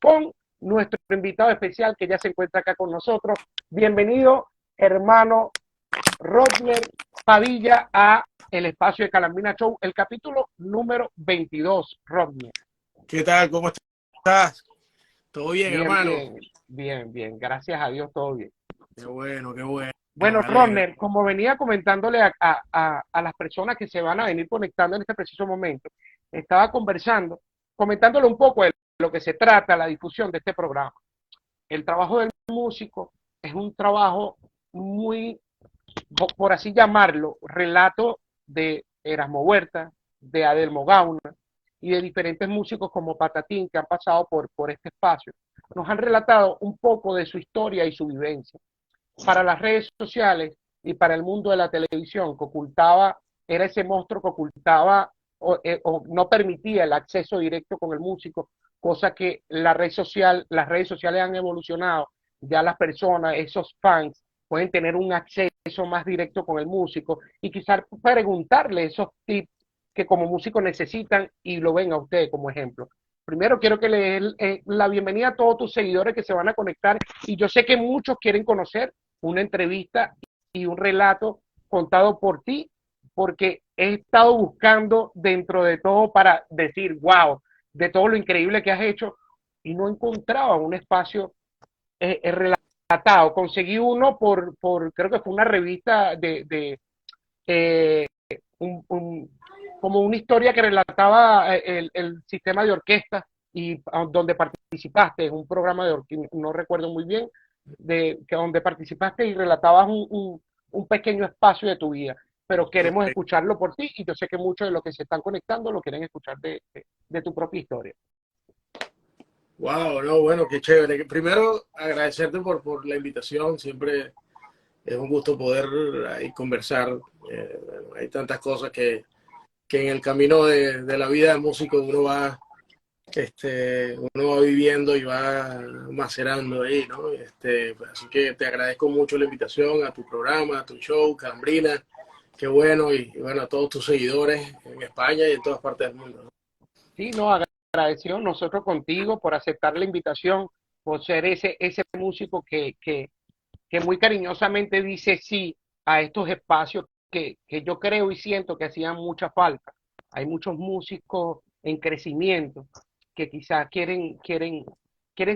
con nuestro invitado especial que ya se encuentra acá con nosotros. Bienvenido, hermano Rodner Padilla, a el espacio de Calambina Show, el capítulo número 22, Rodner. ¿Qué tal? ¿Cómo estás? ¿Todo bien, Bien, hermano? bien, bien, bien. Gracias a Dios, todo bien. Qué bueno, qué bueno. Bueno, Me alegro. Rodner, como venía comentándole a las personas que se van a venir conectando en este preciso momento, estaba conversando, comentándole un poco de lo que se trata la difusión de este programa. El trabajo del músico es un trabajo muy, por así llamarlo, relato de Erasmo Huerta, de Adelmo Gauna y de diferentes músicos como Patatín que han pasado por este espacio. Nos han relatado un poco de su historia y su vivencia. Para las redes sociales y para el mundo de la televisión, que ocultaba, era ese monstruo que ocultaba o no permitía el acceso directo con el músico, cosa que las redes sociales han evolucionado. Ya las personas, esos fans, pueden tener un acceso más directo con el músico y quizás preguntarle esos tips que como músicos necesitan y lo ven a usted como ejemplo. Primero quiero que le den la bienvenida a todos tus seguidores que se van a conectar y yo sé que muchos quieren conocer una entrevista y un relato contado por ti, porque he estado buscando dentro de todo para decir, wow, de todo lo increíble que has hecho, y no encontraba un espacio relatado. Conseguí uno creo que fue una revista eh, un, un, como una historia que relataba el sistema de orquesta y donde participaste en un programa de orquesta, no recuerdo muy bien, que donde participaste y relatabas un pequeño espacio de tu vida, pero queremos Okay. escucharlo por ti y yo sé que muchos de los que se están conectando lo quieren escuchar de tu propia historia. Wow, no, bueno, qué chévere. Primero, agradecerte por la invitación. Siempre es un gusto poder ahí conversar. Bueno, hay tantas cosas que en el camino de la vida del músico uno va viviendo y va macerando ahí, ¿no? Así que te agradezco mucho la invitación a tu programa, a tu show, Calambrina. Qué bueno, y bueno, a todos tus seguidores en España y en todas partes del mundo, ¿no? Sí, no, agradecido nosotros contigo por aceptar la invitación, por ser ese músico que muy cariñosamente dice sí a estos espacios que yo creo y siento que hacían mucha falta. Hay muchos músicos en crecimiento que quizás quieren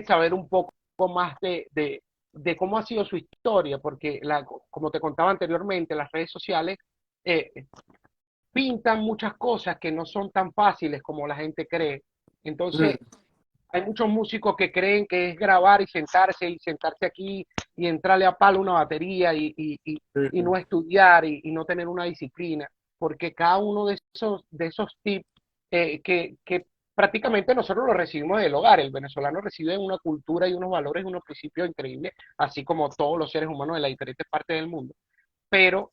saber un poco más de cómo ha sido su historia, porque como te contaba anteriormente, las redes sociales eh, pintan muchas cosas que no son tan fáciles como la gente cree. Mm, Entonces, hay muchos músicos que creen que es grabar y sentarse aquí y entrarle a palo una batería y mm. no estudiar y no tener una disciplina, porque cada uno de esos tips que prácticamente nosotros los recibimos del hogar. El venezolano recibe una cultura y unos valores y unos principios increíbles, así como todos los seres humanos de las diferentes partes del mundo. Pero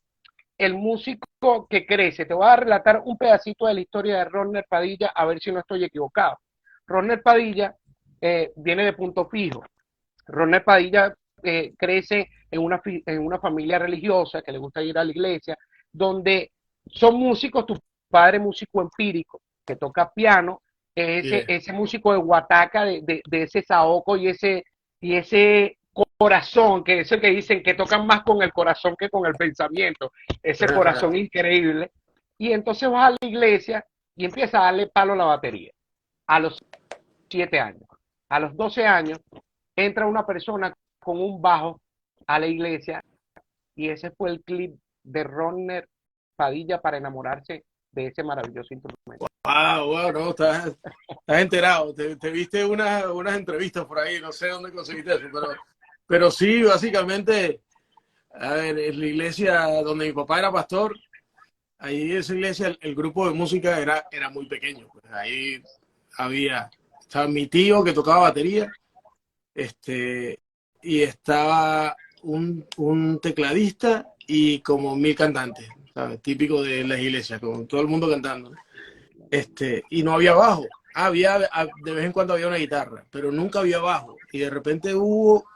el músico que crece, te voy a relatar un pedacito de la historia de Rodner Padilla, a ver si no estoy equivocado. Rodner Padilla viene de Punto Fijo. Rodner Padilla crece en una familia religiosa que le gusta ir a la iglesia, donde son músicos, tu padre músico empírico, que toca piano, ese, Yeah. ese músico de Guataca, de ese saoco y ese corazón, que es el que dicen que tocan más con el corazón que con el pensamiento, ese corazón increíble. Y entonces vas a la iglesia y empieza a darle palo a la batería. A los 7 años. A los 12 años entra una persona con un bajo a la iglesia y ese fue el clip de Rodner Padilla para enamorarse de ese maravilloso instrumento. Wow, wow, no, estás enterado. Te viste unas entrevistas por ahí, no sé dónde conseguiste eso, pero sí, básicamente, a ver, en la iglesia donde mi papá era pastor, ahí en esa iglesia el grupo de música era muy pequeño. Pues ahí estaba mi tío que tocaba batería, este, y estaba un tecladista y como 1000 cantantes, ¿sabes? Típico de las iglesias, con todo el mundo cantando. Y no había bajo. De vez en cuando había una guitarra, pero nunca había bajo. Y de repente hubo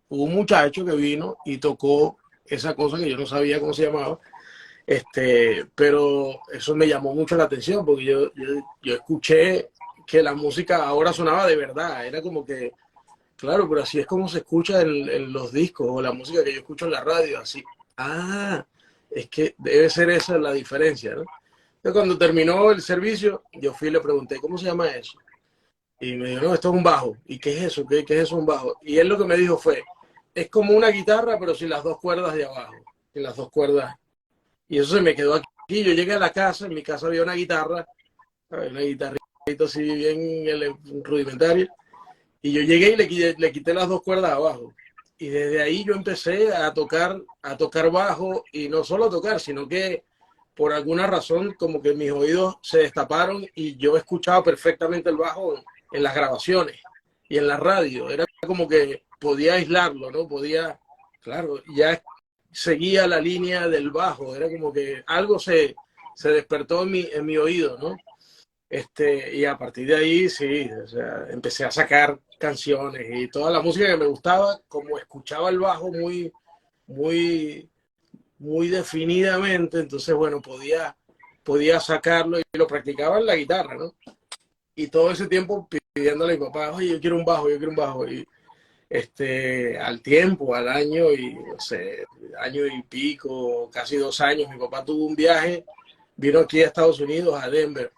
un muchacho que vino y tocó esa cosa que yo no sabía cómo se llamaba. Pero eso me llamó mucho la atención porque yo escuché que la música ahora sonaba de verdad. Era como que, claro, pero así es como se escucha en los discos o la música que yo escucho en la radio, así. Ah, es que debe ser esa la diferencia, ¿no? Entonces, cuando terminó el servicio, yo fui y le pregunté, ¿cómo se llama eso? Y me dijo, no, esto es un bajo. ¿Y qué es eso? ¿Qué es eso un bajo? Y él lo que me dijo fue, es como una guitarra, pero sin las dos cuerdas de abajo, sin las dos cuerdas. Y eso se me quedó aquí. Yo llegué a la casa, en mi casa había una guitarra, ¿sabes? Una guitarrita así bien rudimentaria. Y yo llegué y le quité las dos cuerdas abajo. Y desde ahí yo empecé a tocar bajo, y no solo a tocar, sino que por alguna razón como que mis oídos se destaparon y yo escuchaba perfectamente el bajo en las grabaciones y en la radio. Era como que podía aislarlo, ¿no? Podía, claro, ya seguía la línea del bajo. Era como que algo se despertó en mi oído, ¿no? Y a partir de ahí, sí, o sea, empecé a sacar canciones y toda la música que me gustaba, como escuchaba el bajo muy, muy definidamente, entonces, bueno, podía sacarlo y lo practicaba en la guitarra, ¿no? Y todo ese tiempo pidiéndole a mi papá, oye, yo quiero un bajo, yo quiero un bajo. Y al tiempo, al año y, no sé, año y pico, casi 2 años, mi papá tuvo un viaje, vino aquí a Estados Unidos, a Denver,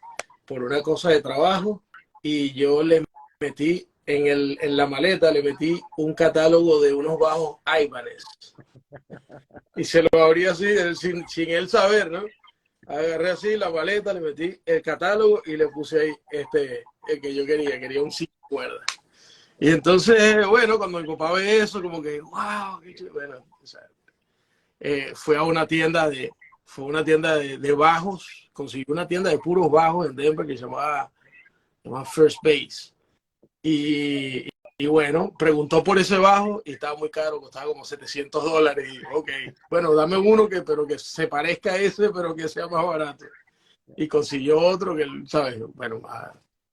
por una cosa de trabajo, y yo le metí en la maleta, le metí un catálogo de unos bajos Ibanez. Y se lo abrí así, sin él saber, ¿no? Agarré así la maleta, le metí el catálogo y le puse ahí el que yo quería un 5 cuerdas. Y entonces, bueno, cuando mi papá ve eso, como que, wow, qué chido. Bueno, o sea, fue una tienda de bajos, consiguió una tienda de puros bajos en Denver que se llamaba First Base. Y bueno, preguntó por ese bajo y estaba muy caro, costaba como $700. Y ok, bueno, dame uno pero que se parezca a ese, pero que sea más barato. Y consiguió otro que, ¿sabes? Bueno,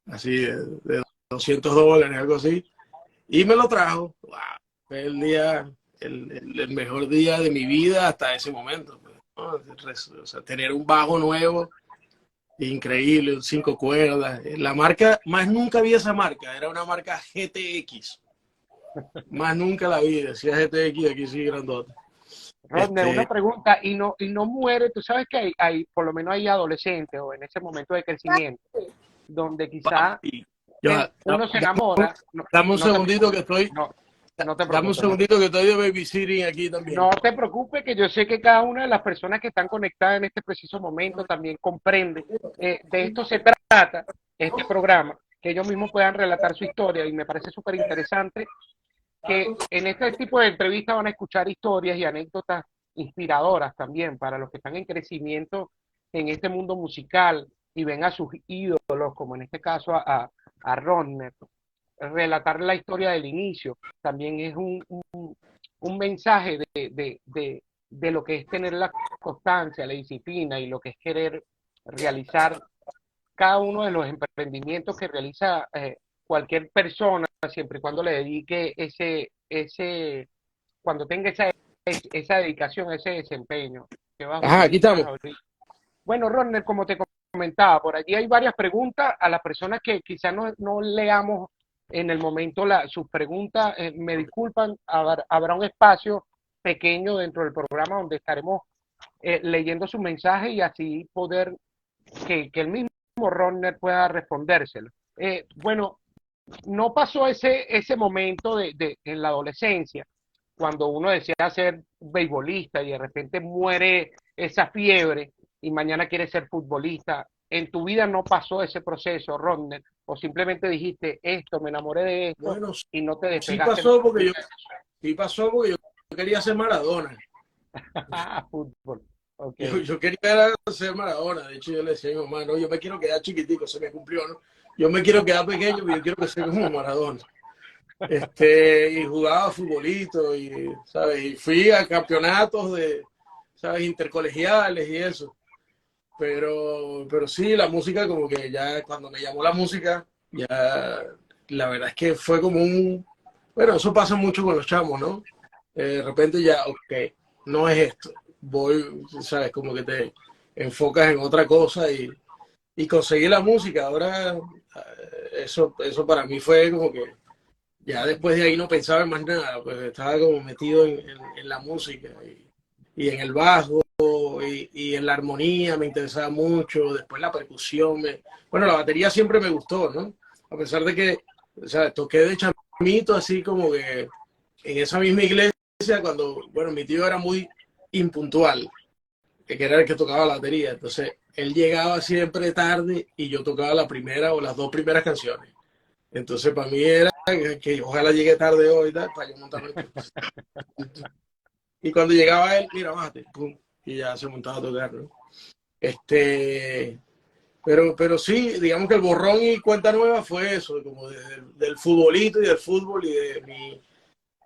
así de $200, algo así. Y me lo trajo. Wow, fue el mejor día de mi vida hasta ese momento. Pues, ¿no? O sea, tener un bajo nuevo, increíble, 5 cuerdas. La marca, más nunca vi esa marca, era una marca GTX. Más nunca la vi, decía GTX, aquí sí grandota. Rodner, una pregunta, y no muere, tú sabes que por lo menos hay adolescentes o en ese momento de crecimiento, donde quizá Yo, uno se enamora. Dame un segundito que estoy. No, no te Dame un preocupes. segundito que estoy de babysitting aquí también. No te preocupes, que yo sé que cada una de las personas que están conectadas en este preciso momento también comprende. De esto se trata este programa, que ellos mismos puedan relatar su historia, y me parece súper interesante que en este tipo de entrevistas van a escuchar historias y anécdotas inspiradoras también para los que están en crecimiento en este mundo musical y ven a sus ídolos, como en este caso a Rodner. Relatar la historia del inicio también es un mensaje de lo que es tener la constancia, la disciplina y lo que es querer realizar cada uno de los emprendimientos que realiza cualquier persona, siempre y cuando le dedique cuando tenga esa dedicación, ese desempeño que vas a Ajá, aquí utilizar estamos. ahorita. Bueno, Ronner, como te comentaba, por allí hay varias preguntas a las personas que quizás no leamos en el momento sus preguntas. Me disculpan, habrá un espacio pequeño dentro del programa donde estaremos leyendo sus mensajes y así poder que el mismo Ronner pueda respondérselo. Bueno, no pasó ese momento en la adolescencia, cuando uno desea ser beisbolista y de repente muere esa fiebre y mañana quiere ser futbolista. En tu vida no pasó ese proceso, Rodner, o simplemente dijiste esto, me enamoré de esto Bueno, y no te sí despegaste. pasó porque yo quería ser Maradona. Fútbol. Yo, Okay. yo quería ser Maradona. De hecho, yo le decía a mi mamá, no, yo me quiero quedar chiquitico, se me cumplió, ¿no? Yo me quiero quedar pequeño, pero yo quiero que sea como Maradona. Y jugaba futbolito y, ¿sabes? Y fui a campeonatos ¿sabes? Intercolegiales y eso. Pero sí, la música como que ya cuando me llamó la música, ya la verdad es que fue como bueno, eso pasa mucho con los chamos, ¿no? De repente ya, ok, no es esto. Voy, ¿sabes? Como que te enfocas en otra cosa y conseguí la música. eso para mí fue como que ya después de ahí no pensaba en más nada, pues estaba como metido en la música y en el bajo y en la armonía me interesaba mucho, después la percusión, bueno, la batería siempre me gustó, ¿no? A pesar de que, o sea, toqué de chamito así como que en esa misma iglesia cuando, bueno, mi tío era muy impuntual, que era el que tocaba la batería, entonces él llegaba siempre tarde y yo tocaba la primera o las dos primeras canciones. Entonces para mí era que ojalá llegue tarde hoy, tal, para yo montarme. Y cuando llegaba él, mira, bájate, pum, y ya se montaba a tocar, ¿no? Este, pero sí, digamos que el borrón y cuenta nueva fue eso, como del futbolito y del fútbol y de mi,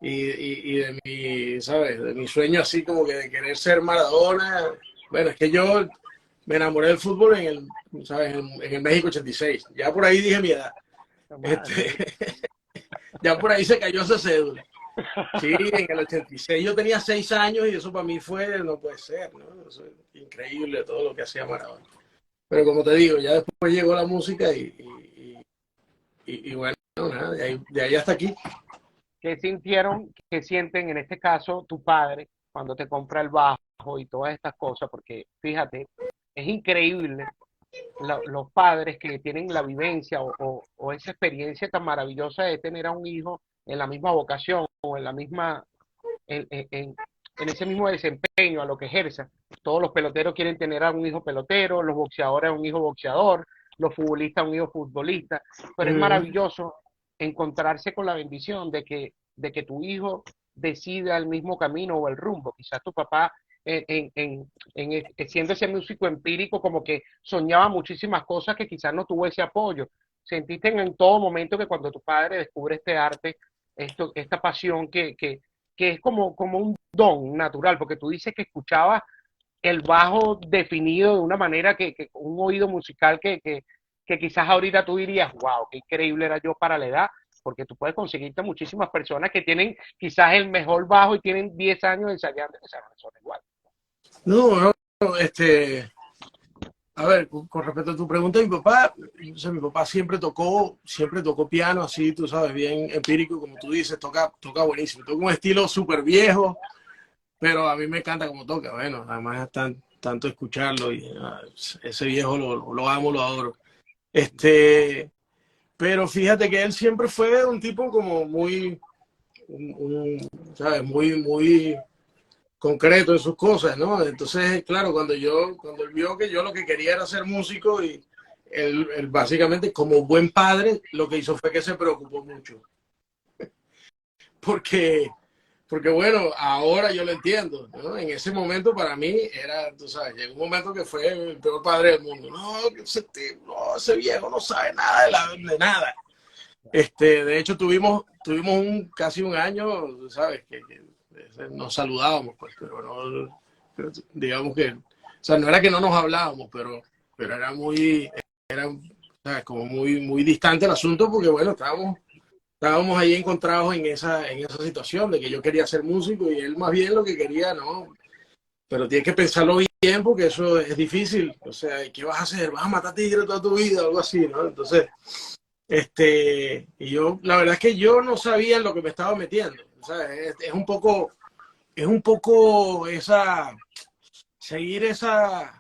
y de mi, ¿sabes? De mi sueño así como que de querer ser Maradona. Bueno, es que yo me enamoré del fútbol ¿sabes? En el México 86. Ya por ahí dije mi edad. Este, ya por ahí se cayó esa cédula. Sí, en el 86 yo tenía 6 años y eso para mí fue, no puede ser, ¿no? Eso es increíble todo lo que hacía Maradona. Pero como te digo, ya después llegó la música y bueno, nada, de ahí hasta aquí. ¿Qué sintieron, qué sienten en este caso tu padre cuando te compra el bajo y todas estas cosas? Porque fíjate, es increíble los padres que tienen la vivencia o esa experiencia tan maravillosa de tener a un hijo en la misma vocación o en la misma, en ese mismo desempeño a lo que ejerza. Todos los peloteros quieren tener a un hijo pelotero, los boxeadores a un hijo boxeador, los futbolistas a un hijo futbolista, pero es maravilloso encontrarse con la bendición de que tu hijo decida el mismo camino o el rumbo. Quizás tu papá siendo ese músico empírico, como que soñaba muchísimas cosas que quizás no tuvo ese apoyo. Sentiste en todo momento que cuando tu padre descubre este arte, esta pasión que es como un don natural, porque tú dices que escuchabas el bajo definido de una manera que un oído musical que quizás ahorita tú dirías, wow, qué increíble era yo para la edad, porque tú puedes conseguirte muchísimas personas que tienen quizás el mejor bajo y tienen 10 años ensayando, o sea, no son igual. No, no, a ver, con respecto a tu pregunta, o sea, mi papá siempre tocó piano, así, tú sabes, bien empírico, como tú dices, toca buenísimo, toca un estilo súper viejo, pero a mí me encanta cómo toca, bueno, además es tanto escucharlo y ese viejo lo amo, lo adoro. Este, pero fíjate que él siempre fue un tipo como muy, ¿sabes? Muy concreto en sus cosas, ¿no? Entonces, claro, cuando él vio que yo lo que quería era ser músico y él básicamente como buen padre lo que hizo fue que se preocupó mucho. Porque, porque bueno, ahora yo lo entiendo, ¿no? En ese momento para mí era, tú sabes, llegó un momento que fue el peor padre del mundo. No, ese viejo no sabe nada de nada. De hecho, tuvimos casi un año, ¿sabes? Que nos saludábamos, pues, pero no, digamos que, o sea, no era que no nos hablábamos, pero era, ¿sabes? Como muy distante el asunto, porque bueno, estábamos ahí encontrados en esa situación de que yo quería ser músico y él más bien lo que quería, no, pero tienes que pensarlo bien porque eso es difícil, o sea, ¿qué vas a hacer? ¿Vas a matar tigre toda tu vida? Algo así, ¿no? Entonces, y yo, la verdad es que yo no sabía en lo que me estaba metiendo. O sea, es un poco seguir esa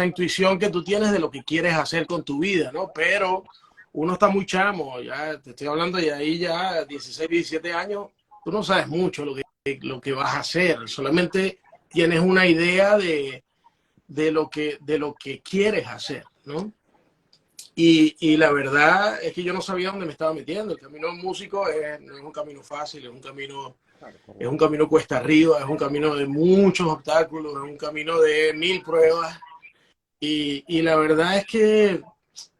intuición que tú tienes de lo que quieres hacer con tu vida, ¿no? Pero uno está muy chamo, ya te estoy hablando de ahí ya 16, 17 años, tú no sabes mucho lo que vas a hacer, solamente tienes una idea de lo que quieres hacer, ¿no? Y la verdad es que yo no sabía dónde me estaba metiendo. El camino músico no es un camino fácil, es un camino cuesta arriba, es un camino de muchos obstáculos, es un camino de 1000 pruebas. Y la verdad es que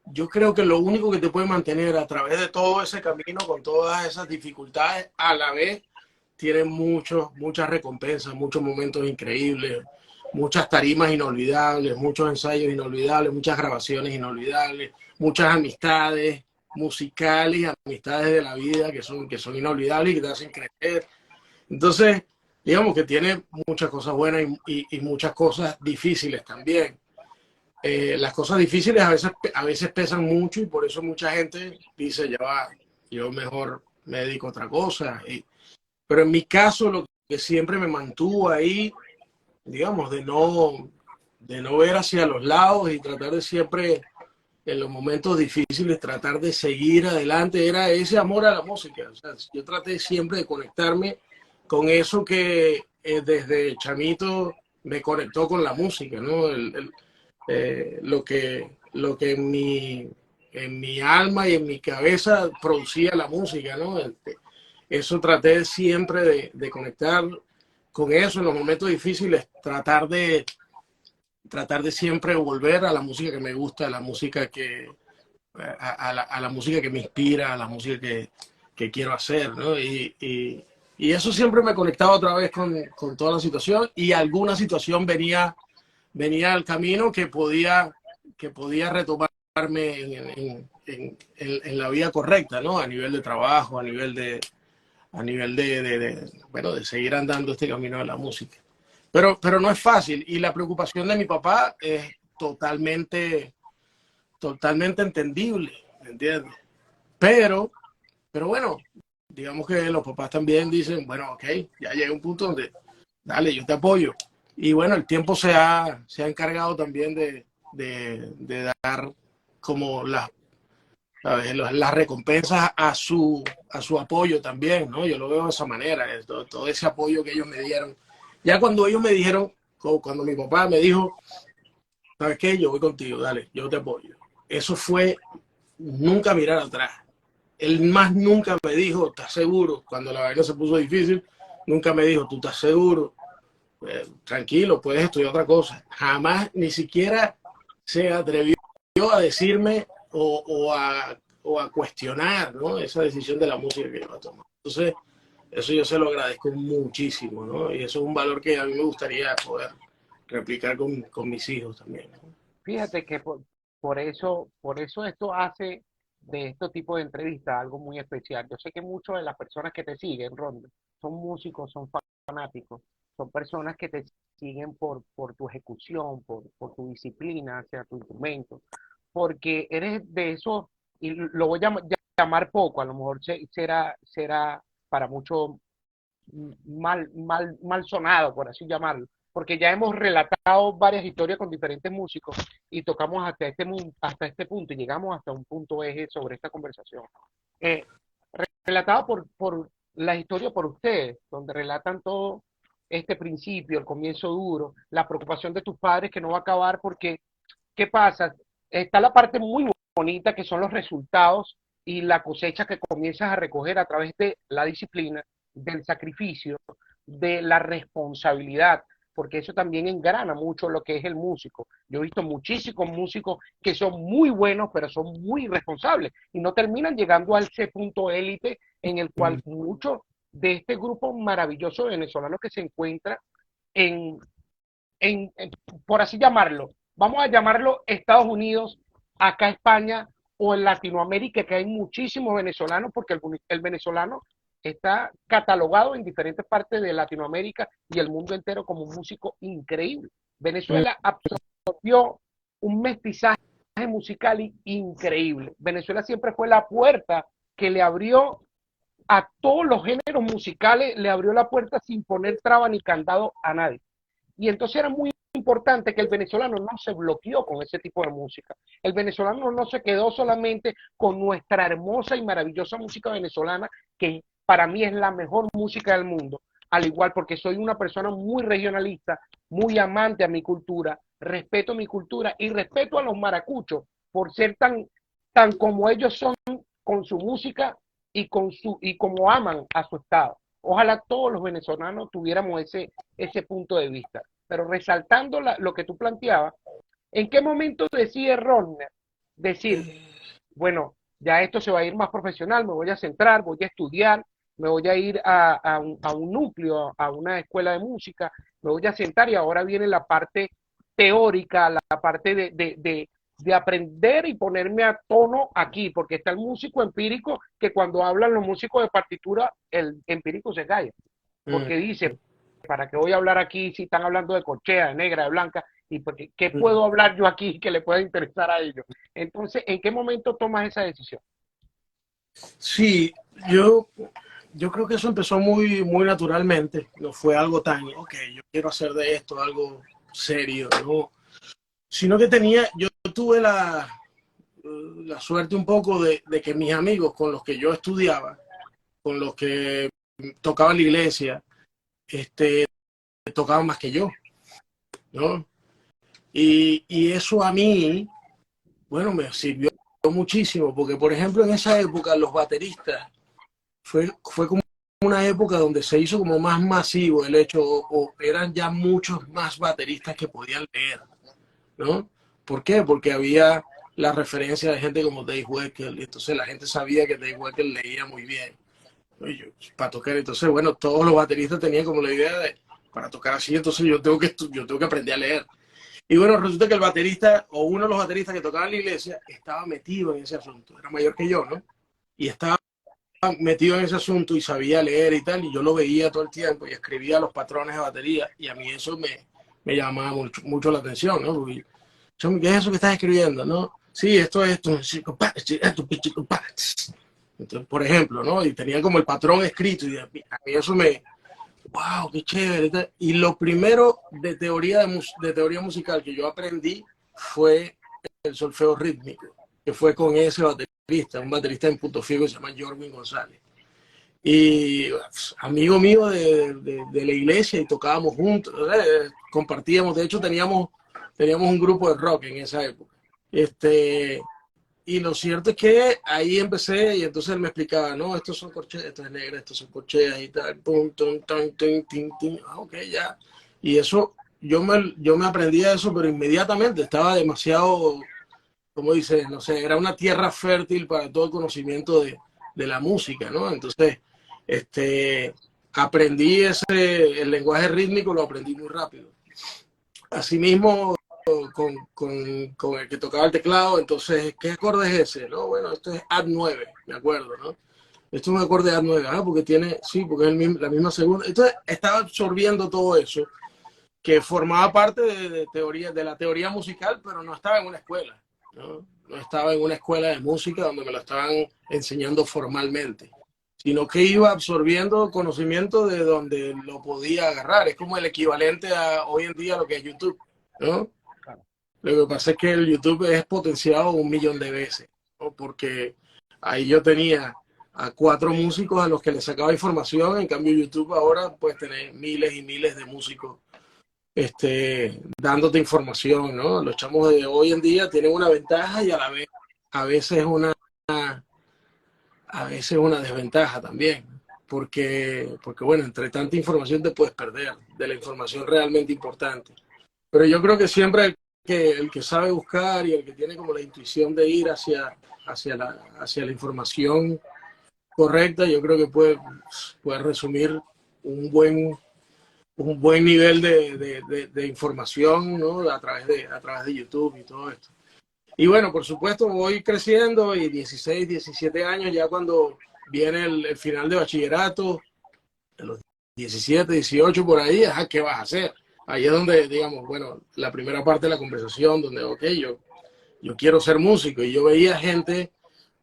yo creo que lo único que te puede mantener a través de todo ese camino, con todas esas dificultades, a la vez, tiene muchas recompensas, muchos momentos increíbles, muchas tarimas inolvidables, muchos ensayos inolvidables, muchas grabaciones inolvidables, muchas amistades musicales y amistades de la vida que son inolvidables y que te hacen crecer. Entonces, digamos que tiene muchas cosas buenas y muchas cosas difíciles también. las cosas difíciles a veces pesan mucho y por eso mucha gente dice, ya va, yo mejor me dedico a otra cosa. Pero en mi caso, lo que siempre me mantuvo ahí, digamos, de no ver hacia los lados y tratar de siempre, en los momentos difíciles, tratar de seguir adelante, era ese amor a la música. O sea, yo traté siempre de conectarme con eso que desde chamito me conectó con la música, ¿no? Lo que en mi alma y en mi cabeza producía la música, ¿no? Eso traté siempre de conectar con eso en los momentos difíciles, tratar de siempre volver a la música que me gusta, a la música a la música que me inspira, a la música que quiero hacer, ¿no? Y eso siempre me conectaba otra vez con toda la situación y alguna situación venía al camino que podía retomarme en la vía correcta, ¿no? A nivel de trabajo, a nivel bueno, de seguir andando este camino de la música. Pero no es fácil y la preocupación de mi papá es totalmente entendible, ¿me entiendes? Pero, pero bueno, digamos que los papás también dicen, bueno, ok, ya llega un punto donde, dale, yo te apoyo. Y bueno, el tiempo se ha encargado también de dar como ¿sabes? Las recompensas a su apoyo también, ¿no? Yo lo veo de esa manera, todo ese apoyo que ellos me dieron. Ya cuando ellos me dijeron, cuando mi papá me dijo, ¿sabes qué? Yo voy contigo, dale, yo te apoyo. Eso fue nunca mirar atrás. Él más nunca me dijo, ¿estás seguro? Cuando la vaina se puso difícil, nunca me dijo, ¿tú estás seguro? Tranquilo, puedes estudiar otra cosa. Jamás, ni siquiera se atrevió a decirme o a cuestionar, ¿no? Esa decisión de la música que iba a tomar. Entonces, eso yo se lo agradezco muchísimo, ¿no? Y eso es un valor que a mí me gustaría poder replicar con mis hijos también, ¿no? Fíjate que por eso esto hace de este tipo de entrevistas algo muy especial. Yo sé que muchas de las personas que te siguen, Ronda, son músicos, son fanáticos, son personas que te siguen por tu ejecución, por tu disciplina hacia tu instrumento, porque eres de esos, y lo voy a llamar poco, a lo mejor será para muchos mal sonado, por así llamarlo, porque ya hemos relatado varias historias con diferentes músicos y tocamos hasta este punto y llegamos hasta un punto eje sobre esta conversación. Eh, Relatado por la historia por ustedes, donde relatan todo este principio, el comienzo duro, la preocupación de tus padres que no va a acabar porque, ¿qué pasa? Está la parte muy bonita que son los resultados y la cosecha que comienzas a recoger a través de la disciplina, del sacrificio, de la responsabilidad, porque eso también engrana mucho lo que es el músico. Yo he visto muchísimos músicos que son muy buenos, pero son muy irresponsables y no terminan llegando a ese punto élite en el cual muchos de este grupo maravilloso venezolano que se encuentra en, en, por así llamarlo, vamos a llamarlo Estados Unidos, acá España o en Latinoamérica, que hay muchísimos venezolanos, porque el venezolano está catalogado en diferentes partes de Latinoamérica y el mundo entero como un músico increíble. Venezuela absorbió un mestizaje musical increíble. Venezuela siempre fue la puerta que le abrió a todos los géneros musicales, le abrió la puerta sin poner traba ni candado a nadie. Y entonces era muy importante que el venezolano no se bloqueó con ese tipo de música. El venezolano no se quedó solamente con nuestra hermosa y maravillosa música venezolana, que para mí es la mejor música del mundo, al igual porque soy una persona muy regionalista, muy amante a mi cultura, respeto mi cultura y respeto a los maracuchos por ser tan como ellos son con su música y como aman a su estado. Ojalá todos los venezolanos tuviéramos ese punto de vista. Pero resaltando lo que tú planteabas, ¿en qué momento decide Ronner decir, bueno, ya esto se va a ir más profesional, me voy a centrar, voy a estudiar, me voy a ir a un núcleo, a una escuela de música, me voy a sentar y ahora viene la parte teórica, la parte de aprender y ponerme a tono aquí, porque está el músico empírico que cuando hablan los músicos de partitura, el empírico se calla, porque dice, ¿para qué voy a hablar aquí si están hablando de corchea, de negra, de blanca? ¿Y qué puedo hablar yo aquí que le pueda interesar a ellos? Entonces, ¿en qué momento tomas esa decisión? Sí, yo creo que eso empezó muy naturalmente, no fue algo tan, ok, yo quiero hacer de esto algo serio, ¿no? Sino que yo tuve la suerte un poco de que mis amigos con los que yo estudiaba, con los que tocaba en la iglesia, tocaban más que yo, ¿no? Y eso a mí, bueno, me sirvió muchísimo, porque por ejemplo en esa época los bateristas fue como una época donde se hizo como más masivo el hecho, o eran ya muchos más bateristas que podían leer, ¿no? ¿Por qué? Porque había la referencia de gente como Dave Weckl, y entonces la gente sabía que Dave Weckl leía muy bien, ¿no? Para tocar, entonces, bueno, todos los bateristas tenían como la idea de, para tocar así, entonces yo tengo que aprender a leer. Y bueno, resulta que el baterista, o uno de los bateristas que tocaba en la iglesia, estaba metido en ese asunto, era mayor que yo, ¿no? Y estaba metido en ese asunto y sabía leer y tal, y yo lo veía todo el tiempo y escribía los patrones de batería, y a mí eso me llamaba mucho la atención, ¿no? Porque, ¿qué es eso que estás escribiendo, no? Sí, esto es esto. Entonces, por ejemplo, ¿no? Y tenía como el patrón escrito, y a mí eso wow, qué chévere. Y lo primero de teoría musical que yo aprendí fue el solfeo rítmico, que fue con ese baterista, un baterista en Punto Fijo que se llama Jorwin González. Y pues, amigo mío de la iglesia, y tocábamos juntos, compartíamos, de hecho teníamos un grupo de rock en esa época. Y lo cierto es que ahí empecé, y entonces él me explicaba, no, estos son corcheas, esto es negra, estos son corcheas y tal, pum, tum, tum, tin, tin, tin. Ok, ya. Y eso, yo me aprendía eso, pero inmediatamente estaba demasiado, como dices, no sé, era una tierra fértil para todo el conocimiento de la música, ¿no? Entonces, aprendí el lenguaje rítmico, lo aprendí muy rápido. Asimismo, con el que tocaba el teclado, entonces, ¿qué acorde es ese? No, bueno, esto es Ad9, me acuerdo, ¿no? Esto es un acorde de Ad9, porque tiene, sí, porque es la misma segunda. Entonces, estaba absorbiendo todo eso, que formaba parte de la teoría musical, pero no estaba en una escuela, ¿no? No estaba en una escuela de música donde me lo estaban enseñando formalmente, sino que iba absorbiendo conocimiento de donde lo podía agarrar. Es como el equivalente a hoy en día lo que es YouTube, ¿no? Lo que pasa es que el YouTube es potenciado 1.000.000 de veces, ¿no? Porque ahí yo tenía a 4 músicos a los que les sacaba información, en cambio YouTube ahora puedes tener miles y miles de músicos dándote información, ¿no? Los chamos de hoy en día tienen una ventaja y a veces a veces una desventaja también, porque bueno, entre tanta información te puedes perder de la información realmente importante. Pero yo creo que siempre el que sabe buscar y el que tiene como la intuición de ir hacia la información correcta, yo creo que puede resumir un buen nivel de información, ¿no? A través de YouTube y todo esto. Y bueno, por supuesto, voy creciendo, y 16, 17 años, ya cuando viene el final de bachillerato, de los 17, 18 por ahí, ajá, ¿qué vas a hacer? Ahí es donde, digamos, bueno, la primera parte de la conversación, donde, ok, yo quiero ser músico, y yo veía gente,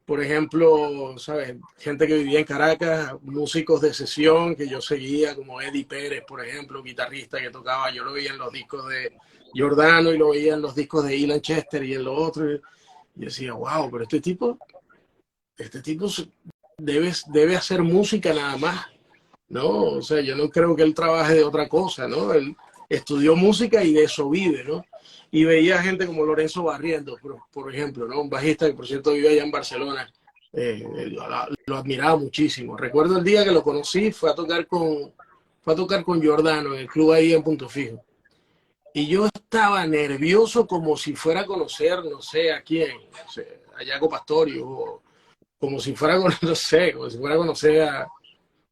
por ejemplo, ¿sabes? Gente que vivía en Caracas, músicos de sesión que yo seguía, como Eddie Pérez, por ejemplo, guitarrista que tocaba, yo lo veía en los discos de Giordano y lo veía en los discos de Ilan Chester y en los otros. Y decía, wow, pero este tipo debe hacer música nada más, ¿no? O sea, yo no creo que él trabaje de otra cosa, ¿no? Él estudió música y de eso vive, ¿no? Y veía gente como Lorenzo Barrientos, por ejemplo, ¿no? Un bajista que por cierto vive allá en Barcelona. Lo admiraba muchísimo. Recuerdo el día que lo conocí, fue a tocar con Giordano en el club ahí en Punto Fijo. Y yo estaba nervioso como si fuera a conocer, no sé, a quién, no sé, a Jaco Pastorius, o como si fuera, no sé, como si fuera a conocer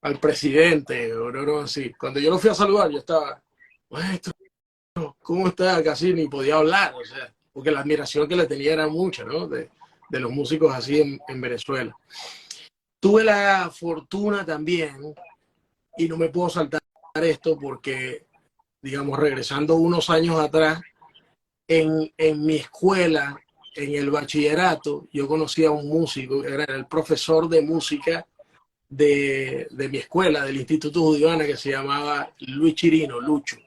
al presidente, o no, así. Cuando yo lo fui a saludar, yo estaba, maestro, ¿cómo está? Casi ni podía hablar, o sea, porque la admiración que le tenía era mucha, ¿no? De los músicos así en Venezuela. Tuve la fortuna también, y no me puedo saltar esto porque, digamos, regresando unos años atrás, en mi escuela, en el bachillerato, yo conocí a un músico, era el profesor de música de mi escuela, del Instituto Judío Ana, que se llamaba Luis Chirino, Lucho.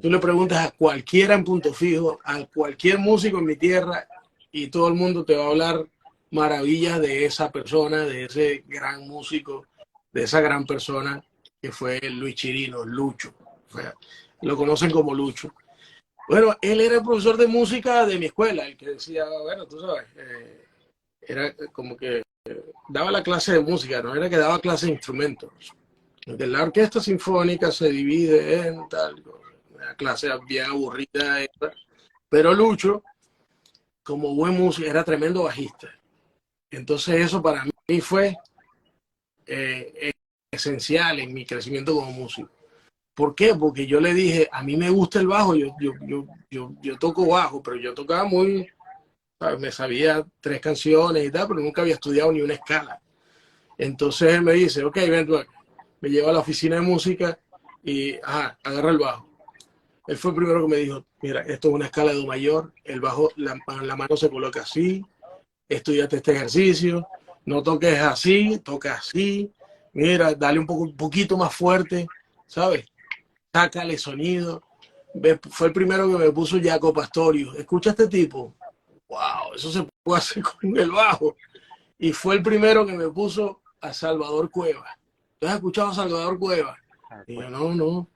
Tú le preguntas a cualquiera en Punto Fijo, a cualquier músico en mi tierra, y todo el mundo te va a hablar maravillas de esa persona, de ese gran músico, de esa gran persona que fue Luis Chirino, Lucho. Lo conocen como Lucho. Bueno, él era el profesor de música de mi escuela, el que decía, bueno, tú sabes, era como que daba la clase de música, no era que daba clase de instrumentos. La orquesta sinfónica se divide en tal, una clase bien aburrida, pero Lucho, como buen músico, era tremendo bajista. Entonces eso para mí fue esencial en mi crecimiento como músico. ¿Por qué? Porque yo le dije, a mí me gusta el bajo, yo toco bajo, pero yo tocaba muy, ¿sabes? Me sabía 3 canciones y tal, pero nunca había estudiado ni una escala. Entonces él me dice, ok, ven tú acá. Me lleva a la oficina de música y, agarra el bajo. Él fue el primero que me dijo, mira, esto es una escala de do mayor, el bajo, la mano se coloca así, estudiate este ejercicio, no toques así, toca así, mira, dale un poquito más fuerte, ¿sabes? Sácale sonido. Fue el primero que me puso Jaco Pastorius. Escucha a este tipo. Wow, eso se puede hacer con el bajo. Y fue el primero que me puso a Salvador Cueva. ¿Tú has escuchado a Salvador Cueva? Y yo, no.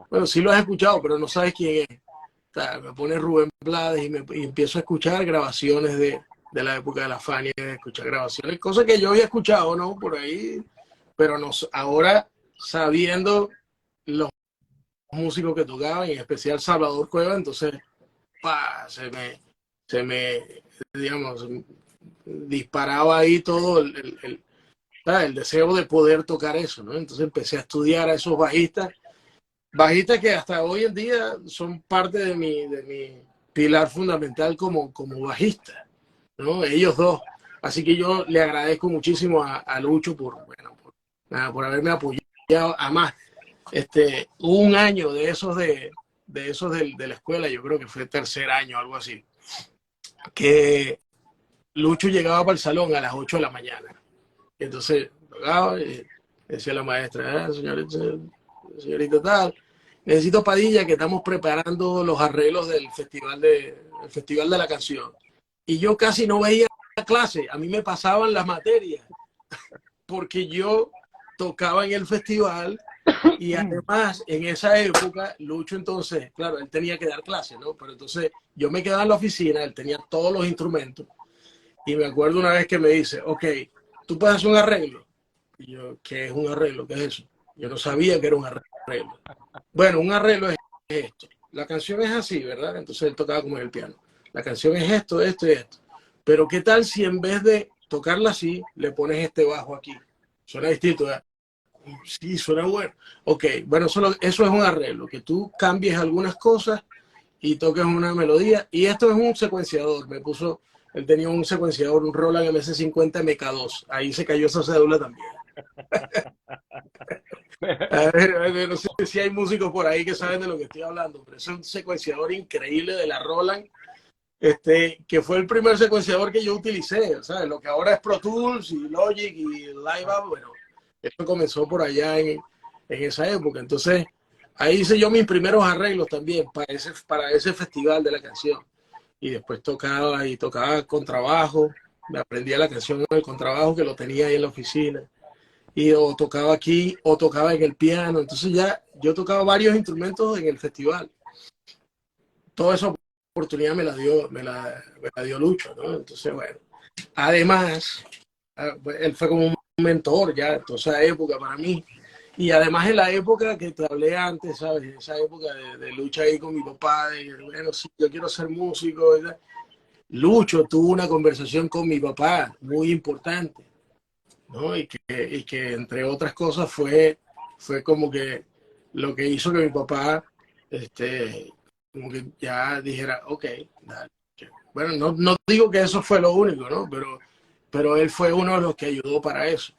Bueno, sí lo has escuchado, pero no sabes quién es. O sea, me pone Rubén Blades y empiezo a escuchar grabaciones de la época de la Fania, escuchar grabaciones, cosas que yo había escuchado, ¿no? Por ahí, pero no, ahora sabiendo los músicos que tocaban, en especial Salvador Cueva, entonces se me, digamos, disparaba ahí todo el deseo de poder tocar eso, ¿no? Entonces empecé a estudiar a esos bajistas que hasta hoy en día son parte de mi pilar fundamental como bajista, ¿no? Ellos dos. Así que yo le agradezco muchísimo a Lucho por haberme apoyado a más. Un año de esos de la escuela, yo creo que fue 3er año, algo así, que Lucho llegaba para el salón a las 8 de la mañana. Entonces, llegaba y decía la maestra, señorita tal, necesito Padilla, que estamos preparando los arreglos del festival de la canción. Y yo casi no veía clase, a mí me pasaban las materias, porque yo tocaba en el festival. Y además, en esa época, Lucho entonces, claro, él tenía que dar clases, ¿no? Pero entonces yo me quedaba en la oficina, él tenía todos los instrumentos. Y me acuerdo una vez que me dice, ok, ¿tú puedes hacer un arreglo? Y yo, ¿qué es un arreglo? ¿Qué es eso? Yo no sabía que era un arreglo. Bueno, un arreglo es esto. La canción es así, ¿verdad? Entonces él tocaba como en el piano. La canción es esto, esto y esto. Pero ¿qué tal si en vez de tocarla así, le pones este bajo aquí? Suena distinto, ¿verdad? Sí, suena bueno. Ok, bueno, eso es un arreglo, que tú cambies algunas cosas y toques una melodía. Y esto es un secuenciador. Él tenía un secuenciador, un Roland MS50 MK2. Ahí se cayó esa cédula también. A ver, no sé si hay músicos por ahí que saben de lo que estoy hablando, pero es un secuenciador increíble de la Roland, que fue el primer secuenciador que yo utilicé, ¿sabes? Lo que ahora es Pro Tools y Logic y Live Up, bueno, esto comenzó por allá en esa época. Entonces, ahí hice yo mis primeros arreglos también para ese festival de la canción. Y después tocaba contrabajo, me aprendía la canción con el contrabajo que lo tenía ahí en la oficina. Y o tocaba aquí o tocaba en el piano. Entonces ya yo tocaba varios instrumentos en el festival. Toda esa oportunidad me la dio Lucho, ¿no? Entonces, bueno. Además, él fue como un mentor ya en toda esa época para mí. Y además en la época que te hablé antes, ¿sabes? En esa época de lucha ahí con mi papá, de, bueno, sí, yo quiero ser músico. ¿Verdad? Lucho tuvo una conversación con mi papá muy importante, ¿no? Y que entre otras cosas fue como que lo que hizo que mi papá, como que ya dijera, ok, dale. Bueno, no digo que eso fue lo único, ¿no? Pero él fue uno de los que ayudó para eso.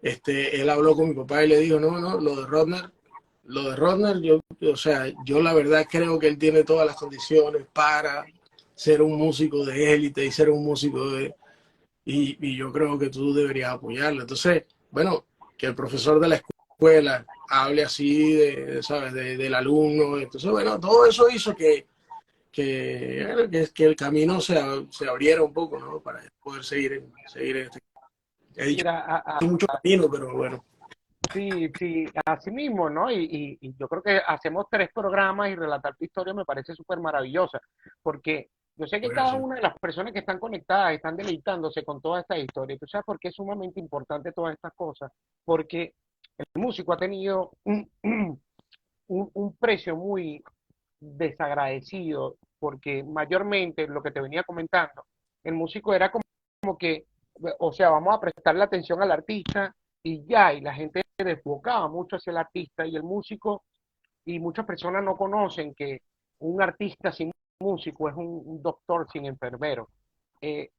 Él habló con mi papá y le dijo, no, lo de Rodner, o sea, yo la verdad creo que él tiene todas las condiciones para ser un músico de élite y ser un músico de... Y yo creo que tú deberías apoyarlo. Entonces, bueno, que el profesor de la escuela hable así, ¿sabes? Del alumno. Entonces, bueno, todo eso hizo que el camino se abriera un poco, ¿no? Para poder seguir en este. He dicho Mira, mucho camino, pero bueno. sí, sí, así mismo, ¿no? Y yo creo que hacemos 3 programas y relatar tu historia me parece súper maravillosa, porque yo sé que cada Gracias. una de las personas que están conectadas están deleitándose con toda esta historia. ¿Tú sabes por qué es sumamente importante todas estas cosas? Porque el músico ha tenido un precio muy desagradecido, porque mayormente lo que te venía comentando, el músico era como que, o sea, vamos a prestarle atención al artista y ya, y la gente se desbocaba mucho hacia el artista y el músico, y muchas personas no conocen que un artista sin músico es un doctor sin enfermero. Eh,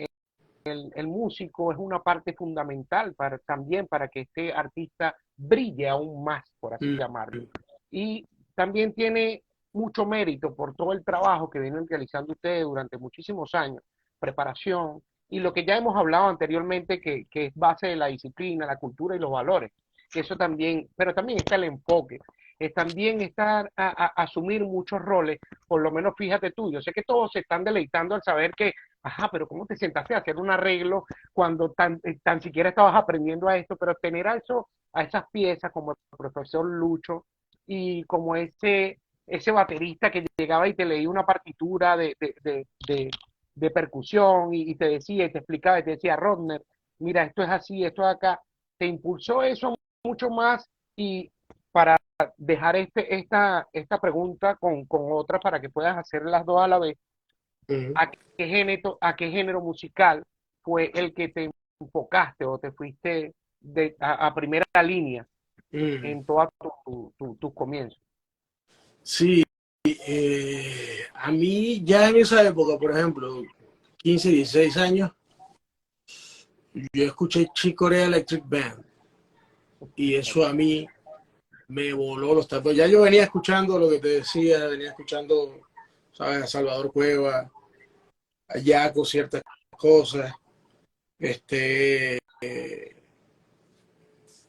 el músico es una parte fundamental también para que este artista brille aún más, por así Mm, llamarlo. Y también tiene mucho mérito por todo el trabajo que vienen realizando ustedes durante muchísimos años, preparación y lo que ya hemos hablado anteriormente, que es base de la disciplina, la cultura y los valores. Que eso también, pero también está el enfoque, es también estar asumir muchos roles, por lo menos fíjate tú, yo sé que todos se están deleitando al saber que, ajá, pero ¿cómo te sentaste a hacer un arreglo cuando tan siquiera estabas aprendiendo a esto? Pero tener a, eso, a esas piezas como el profesor Lucho y como ese baterista que llegaba y te leía una partitura de percusión y te decía y te explicaba y te decía, Rodner, mira, esto es así, esto es acá, te impulsó eso mucho más y para dejar esta pregunta con otra para que puedas hacer las dos a la vez, mm, a qué género musical fue el que te enfocaste o te fuiste a primera línea mm. en todos tus comienzos? Sí, a mí ya en esa época, por ejemplo, 15, 16 años, yo escuché Chick Corea Electric Band y eso a mí me voló los tapos. Ya yo venía escuchando lo que te decía, venía escuchando, ¿sabes? A Salvador Cueva, a Yaco, ciertas cosas, este,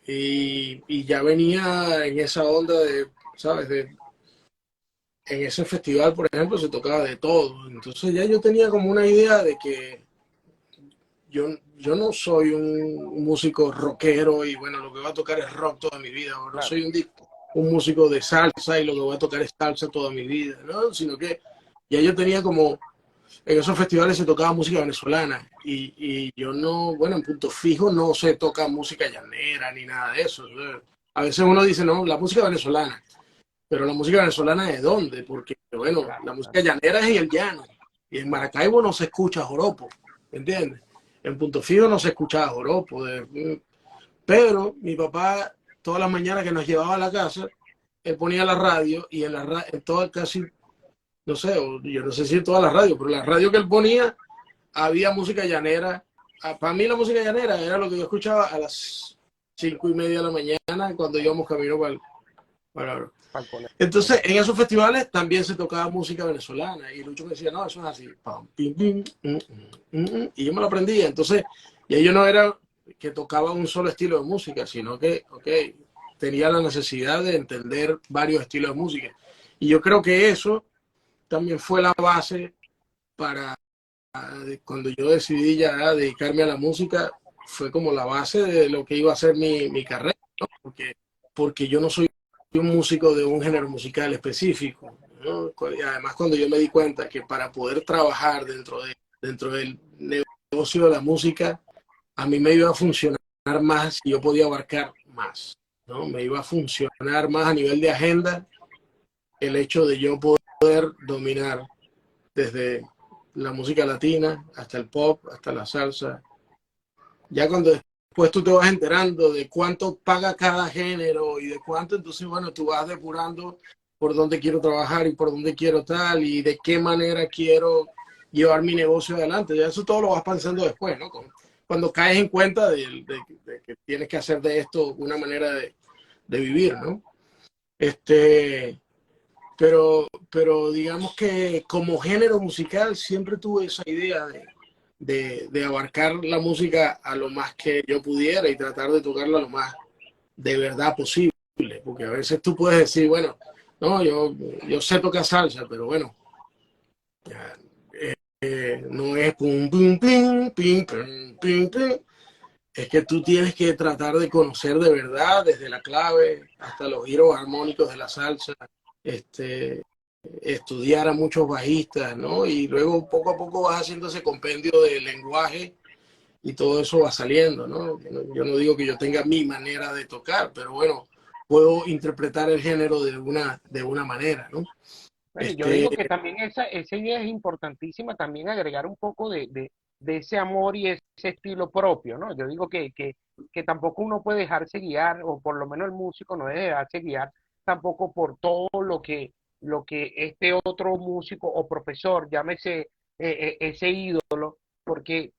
y ya venía en esa onda de, ¿sabes? En ese festival, por ejemplo, se tocaba de todo. Entonces ya yo tenía como una idea de que yo no soy un músico rockero y bueno, lo que voy a tocar es rock toda mi vida, o no Claro, soy un músico de salsa y lo que voy a tocar es salsa toda mi vida, ¿no? Sino que ya yo tenía como, en esos festivales se tocaba música venezolana y yo no, bueno, en punto fijo no se toca música llanera ni nada de eso. A veces uno dice, no, la música venezolana, pero la música venezolana ¿de dónde? Porque, bueno, claro, la claro. música llanera es en el llano y en Maracaibo no se escucha joropo, ¿entiendes? En Punto Fijo no se escuchaba joropo. Pero mi papá, todas las mañanas que nos llevaba a la casa, él ponía la radio y en todas casi, no sé, yo no sé si en todas las radios, pero la radio que él ponía había música llanera. Para mí la música llanera era lo que yo escuchaba a las 5:30 de la mañana cuando íbamos camino para Falcone. entonces, en esos festivales también se tocaba música venezolana y Lucho me decía, no, eso es así, pam, pim, pim, y yo me lo aprendía. Entonces, ya yo no era que tocaba un solo estilo de música, sino que, ok, tenía la necesidad de entender varios estilos de música. Y yo creo que eso también fue la base para cuando yo decidí ya dedicarme a la música, fue como la base de lo que iba a ser mi carrera, ¿no? Porque yo no soy un músico de un género musical específico, ¿no? Y además, cuando yo me di cuenta que para poder trabajar dentro del negocio de la música, a mí me iba a funcionar más y yo podía abarcar más, ¿no? Me iba a funcionar más a nivel de agenda el hecho de yo poder dominar desde la música latina hasta el pop, hasta la salsa. Ya cuando después tú te vas enterando de cuánto paga cada género y de cuánto, entonces, bueno, tú vas depurando por dónde quiero trabajar y por dónde quiero tal y de qué manera quiero llevar mi negocio adelante. Ya eso todo lo vas pensando después, ¿no? Cuando caes en cuenta de que tienes que hacer de esto una manera de vivir, ¿no? Este, pero digamos que como género musical siempre tuve esa idea de abarcar la música a lo más que yo pudiera y tratar de tocarla lo más de verdad posible, porque a veces tú puedes decir, bueno, no, yo sé tocar salsa, pero bueno, no es pum, pum, pim, pim, pim, pim, pim. Es que tú tienes que tratar de conocer de verdad, desde la clave hasta los giros armónicos de la salsa, estudiar a muchos bajistas, ¿no? Y luego poco a poco vas haciendo ese compendio de lenguaje y todo eso va saliendo, ¿no? Yo no digo que yo tenga mi manera de tocar, pero bueno, puedo interpretar el género de una manera, ¿no? Bueno, yo digo que también esa idea es importantísima, también agregar un poco de ese amor y ese estilo propio, ¿no? Yo digo que tampoco uno puede dejarse guiar, o por lo menos el músico no debe dejarse guiar tampoco por todo lo que este otro músico o profesor, llámese ese ídolo, porque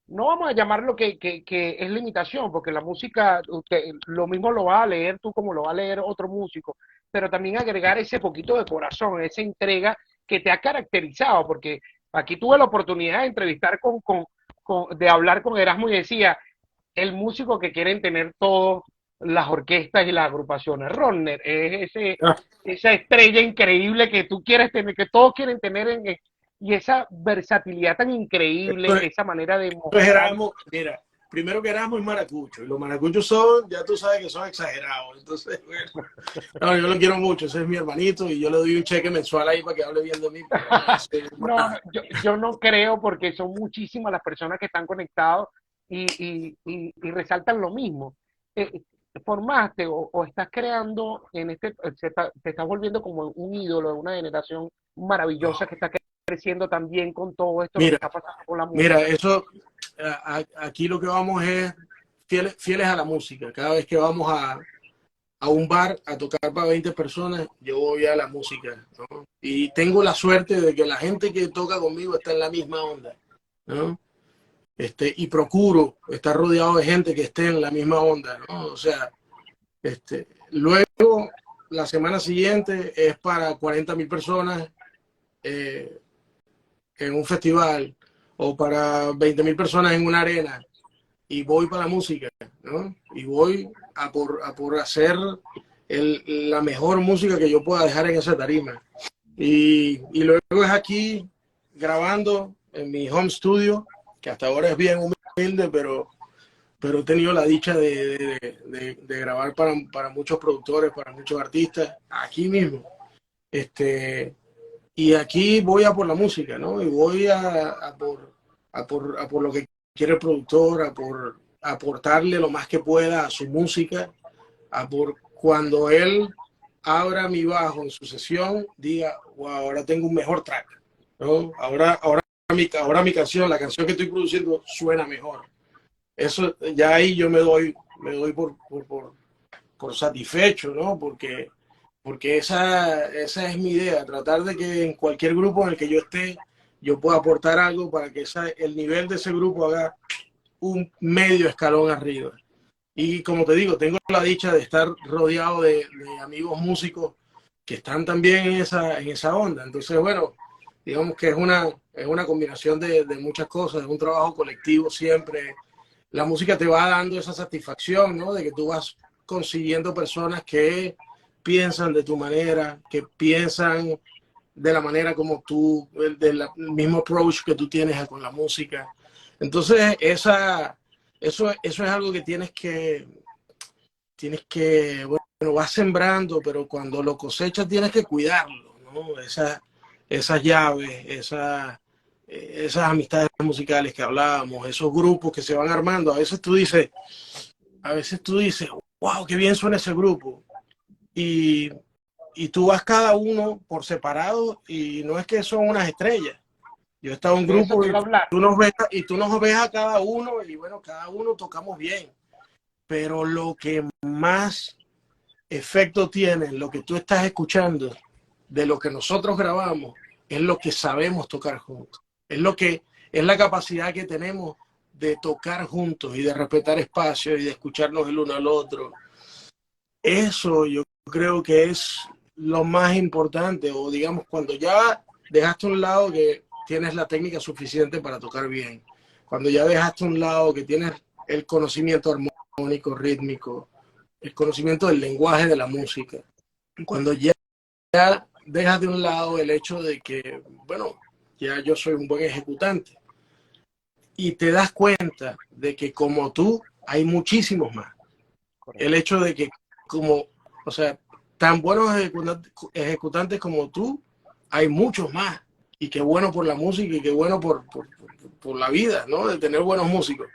no vamos a llamarlo que es limitación, porque la música, lo mismo lo va a leer tú como lo va a leer otro músico, pero también agregar ese poquito de corazón, esa entrega que te ha caracterizado, porque aquí tuve la oportunidad de entrevistar de hablar con Erasmo y decía, el músico que quieren tener todas las orquestas y las agrupaciones. Ronner es Ah, esa estrella increíble que tú quieres tener, que todos quieren tener y esa versatilidad tan increíble, esto esa manera de es mostrar. Erasmo, mira, primero que Erasmo es maracucho, y los maracuchos son, ya tú sabes que son exagerados, entonces, bueno, no, yo lo quiero mucho, ese es mi hermanito, y yo le doy un cheque mensual ahí para que hable bien de mí, pero no hace No, no, nada. yo no creo porque son muchísimas las personas que están conectados y resaltan lo mismo. Eh, Formaste o estás creando te estás volviendo como un ídolo de una generación maravillosa que está creciendo también con todo esto, lo que Mira, está pasando con la mira, música. eso, aquí lo que vamos es fieles a la música, cada vez que vamos a un bar a tocar para 20 personas, yo voy a la música, ¿no? Y tengo la suerte de que la gente que toca conmigo está en la misma onda, ¿no? Y procuro estar rodeado de gente que esté en la misma onda, ¿no? O sea, luego la semana siguiente es para 40.000 personas eh, en un festival o para 20.000 personas en una arena y voy para la música, ¿no? Y voy a por hacer la mejor música que yo pueda dejar en esa tarima. Y luego es aquí grabando en mi home studio, que hasta ahora es bien humilde, pero he tenido la dicha de grabar para muchos productores, para muchos artistas, aquí mismo. Y aquí voy a por la música, ¿no? Y voy a por lo que quiere el productor, a por aportarle lo más que pueda a su música, a por cuando él abra mi bajo en su sesión, diga, wow, ahora tengo un mejor track, ¿no? Ahora mi canción, la canción que estoy produciendo suena mejor. Eso, ya ahí yo me doy por satisfecho, ¿no? Porque esa es mi idea, tratar de que en cualquier grupo en el que yo esté, yo pueda aportar algo para que el nivel de ese grupo haga un medio escalón arriba. Y como te digo, tengo la dicha de estar rodeado de amigos músicos que están también en esa onda. Entonces, bueno, digamos que es una combinación de muchas cosas, es un trabajo colectivo siempre. La música te va dando esa satisfacción, ¿no? De que tú vas consiguiendo personas que piensan de tu manera, que piensan de la manera como tú, del mismo approach que tú tienes con la música. Entonces, eso es algo que bueno, vas sembrando, pero cuando lo cosechas tienes que cuidarlo, ¿no? Esas llaves, esas amistades musicales que hablábamos, esos grupos que se van armando. A veces tú dices, wow, qué bien suena ese grupo. Y, y tú vas cada uno por separado y no es que son unas estrellas. Yo he estado en un De eso grupo te y iba a hablar. tú nos ves a cada uno y bueno, cada uno tocamos bien. Pero lo que más efecto tiene lo que tú estás escuchando de lo que nosotros grabamos es lo que sabemos tocar juntos. Es la capacidad que tenemos de tocar juntos y de respetar espacios y de escucharnos el uno al otro. Eso yo creo que es lo más importante, o digamos, cuando ya dejaste a un lado que tienes la técnica suficiente para tocar bien, cuando ya dejaste a un lado que tienes el conocimiento armónico, rítmico, el conocimiento del lenguaje de la música, cuando ya dejas de un lado el hecho de que, bueno, ya yo soy un buen ejecutante, y te das cuenta de que como tú hay muchísimos más. Correcto. El hecho de que como, o sea, tan buenos ejecutantes como tú, hay muchos más. Y qué bueno por la música y qué bueno por la vida, ¿no? De tener buenos músicos.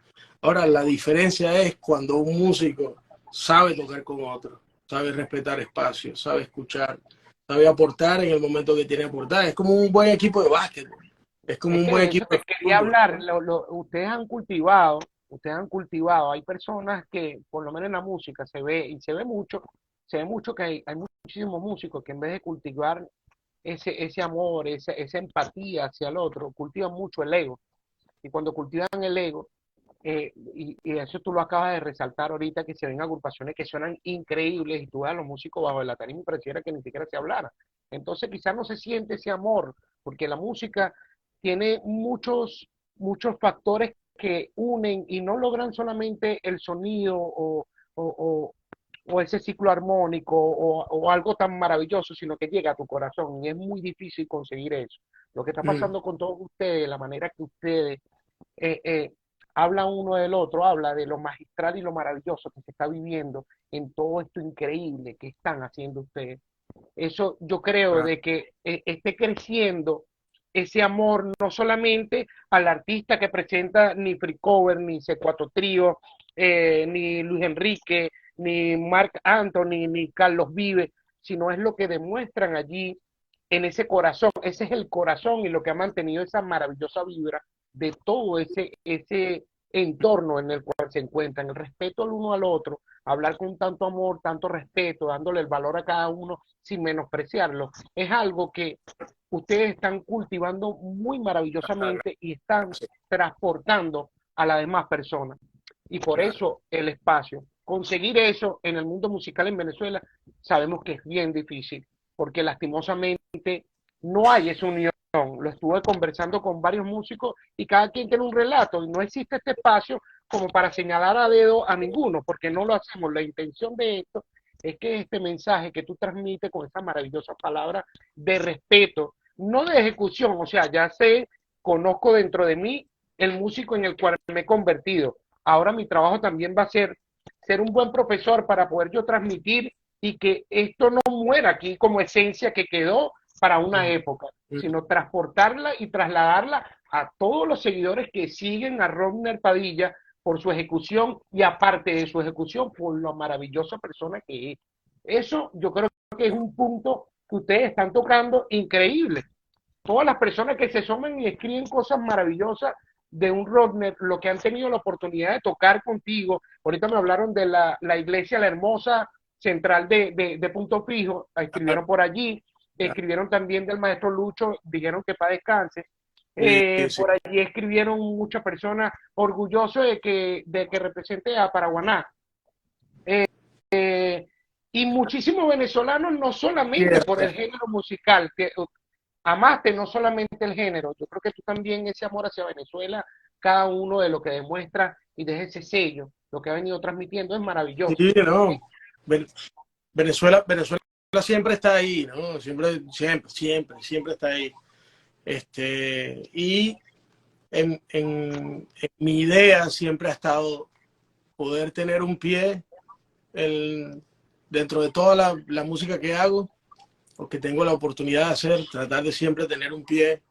Ahora, la diferencia es cuando un músico sabe tocar con otro, sabe respetar espacios, sabe escuchar, sabe aportar en el momento que tiene que aportar. Es como un buen equipo de básquetbol. Es como Es un que buen de eso equipo de te quería fútbol. hablar. Ustedes han cultivado, hay personas que, por lo menos en la música, se ve mucho que hay muchísimos músicos que en vez de cultivar ese amor, esa empatía hacia el otro, cultivan mucho el ego. Y cuando cultivan el ego, y eso tú lo acabas de resaltar ahorita, que se ven agrupaciones que suenan increíbles y tú ves a los músicos bajo el tarima y pareciera que ni siquiera se hablara. Entonces quizás no se siente ese amor, porque la música tiene muchos factores que unen y no logran solamente el sonido o, o ese ciclo armónico o algo tan maravilloso, sino que llega a tu corazón y es muy difícil conseguir eso. Lo que está Mm, pasando con todos ustedes, la manera que ustedes eh, eh, habla uno del otro, habla de lo magistral y lo maravilloso que se está viviendo en todo esto increíble que están haciendo ustedes. Eso yo creo claro. de que esté creciendo ese amor no solamente al artista que presenta ni Free Cover, ni C4 Trío, ni Luis Enrique, ni Marc Anthony, ni Carlos Vive, sino es lo que demuestran allí en ese corazón. Ese es el corazón y lo que ha mantenido esa maravillosa vibra de todo ese entorno en el cual se encuentran, el respeto al uno al otro, hablar con tanto amor, tanto respeto, dándole el valor a cada uno sin menospreciarlo, es algo que ustedes están cultivando muy maravillosamente y están transportando a las demás personas. Y por Claro. eso el espacio. Conseguir eso en el mundo musical en Venezuela sabemos que es bien difícil, porque lastimosamente no hay esa unión. Lo estuve conversando con varios músicos y cada quien tiene un relato y no existe este espacio como para señalar a dedo a ninguno, porque no lo hacemos. La intención de esto es que este mensaje que tú transmites con esa maravillosa palabra de respeto, no de ejecución, o sea, ya sé, conozco dentro de mí el músico en el cual me he convertido. Ahora mi trabajo también va a ser un buen profesor para poder yo transmitir y que esto no muera aquí como esencia que quedó para una Mm, época, mm, sino transportarla y trasladarla a todos los seguidores que siguen a Rodner Padilla por su ejecución y aparte de su ejecución por la maravillosa persona que es. Eso yo creo que es un punto que ustedes están tocando increíble. Todas las personas que se suman y escriben cosas maravillosas de un Rodner, lo que han tenido la oportunidad de tocar contigo. Ahorita me hablaron de la iglesia La Hermosa Central de Punto Fijo, claro. escribieron por allí, escribieron también del maestro Lucho, dijeron que para descanse. Sí, sí. Por allí escribieron muchas personas orgullosos de que represente a Paraguaná. Eh, y muchísimos venezolanos, no solamente por el Fiesta. género musical, que amaste no solamente el género, yo creo que tú también ese amor hacia Venezuela, cada uno de lo que demuestra y de ese sello, lo que ha venido transmitiendo es maravilloso. Sí, no. Ven- Venezuela siempre está ahí, ¿no? Siempre está ahí. Y en mi idea siempre ha estado poder tener un pie el, dentro de toda la música que hago, o que tengo la oportunidad de hacer, tratar de siempre tener un pie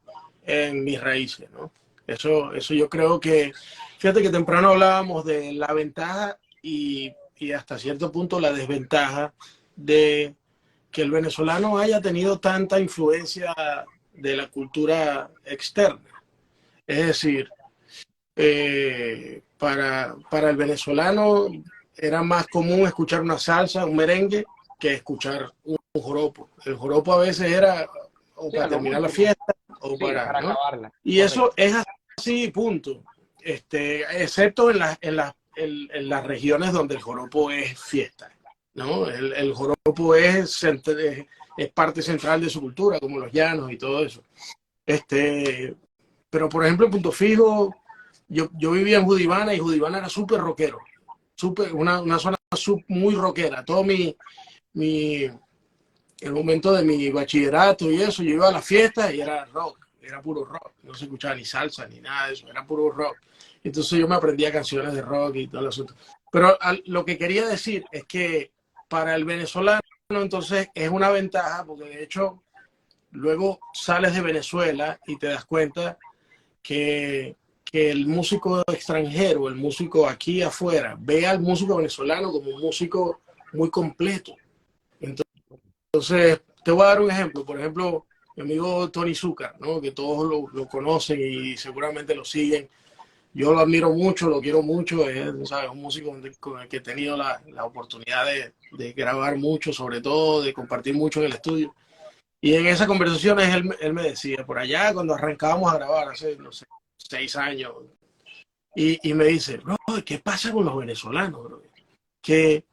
en mis raíces, ¿no? Eso yo creo que, fíjate que temprano hablábamos de la ventaja y hasta cierto punto la desventaja de que el venezolano haya tenido tanta influencia de la cultura externa. Es decir, para el venezolano era más común escuchar una salsa, un merengue, que escuchar un joropo. El joropo a veces era o Sí, a para lo terminar la último, fiesta o sí, para, para ¿no? acabarla, Y eso correcto. es así, punto. Excepto en las regiones donde el joropo es fiesta, ¿no? El joropo es parte central de su cultura, como los llanos y todo eso. Pero por ejemplo, en Punto Fijo, yo vivía en Judivana y Judivana era súper rockero, una zona muy rockera. Mi, el momento de mi bachillerato y eso, yo iba a las fiestas y era rock, era puro rock, no se escuchaba ni salsa ni nada de eso, era puro rock. Entonces yo me aprendía canciones de rock y todo el asunto. Pero lo que quería decir es que para el venezolano entonces es una ventaja, porque de hecho luego sales de Venezuela y te das cuenta que el músico extranjero, el músico aquí afuera, ve al músico venezolano como un músico muy completo. Entonces, te voy a dar un ejemplo. Por ejemplo, mi amigo Tony Zucker, ¿no? Que todos lo conocen y seguramente lo siguen. Yo lo admiro mucho, lo quiero mucho. Es, ¿sabes? Un músico con el que he tenido la oportunidad de grabar mucho, sobre todo de compartir mucho en el estudio. Y en esas conversaciones él me decía, por allá cuando arrancábamos a grabar, hace, no sé, 6 años, y me dice, bro, ¿qué pasa con los venezolanos, bro? Que,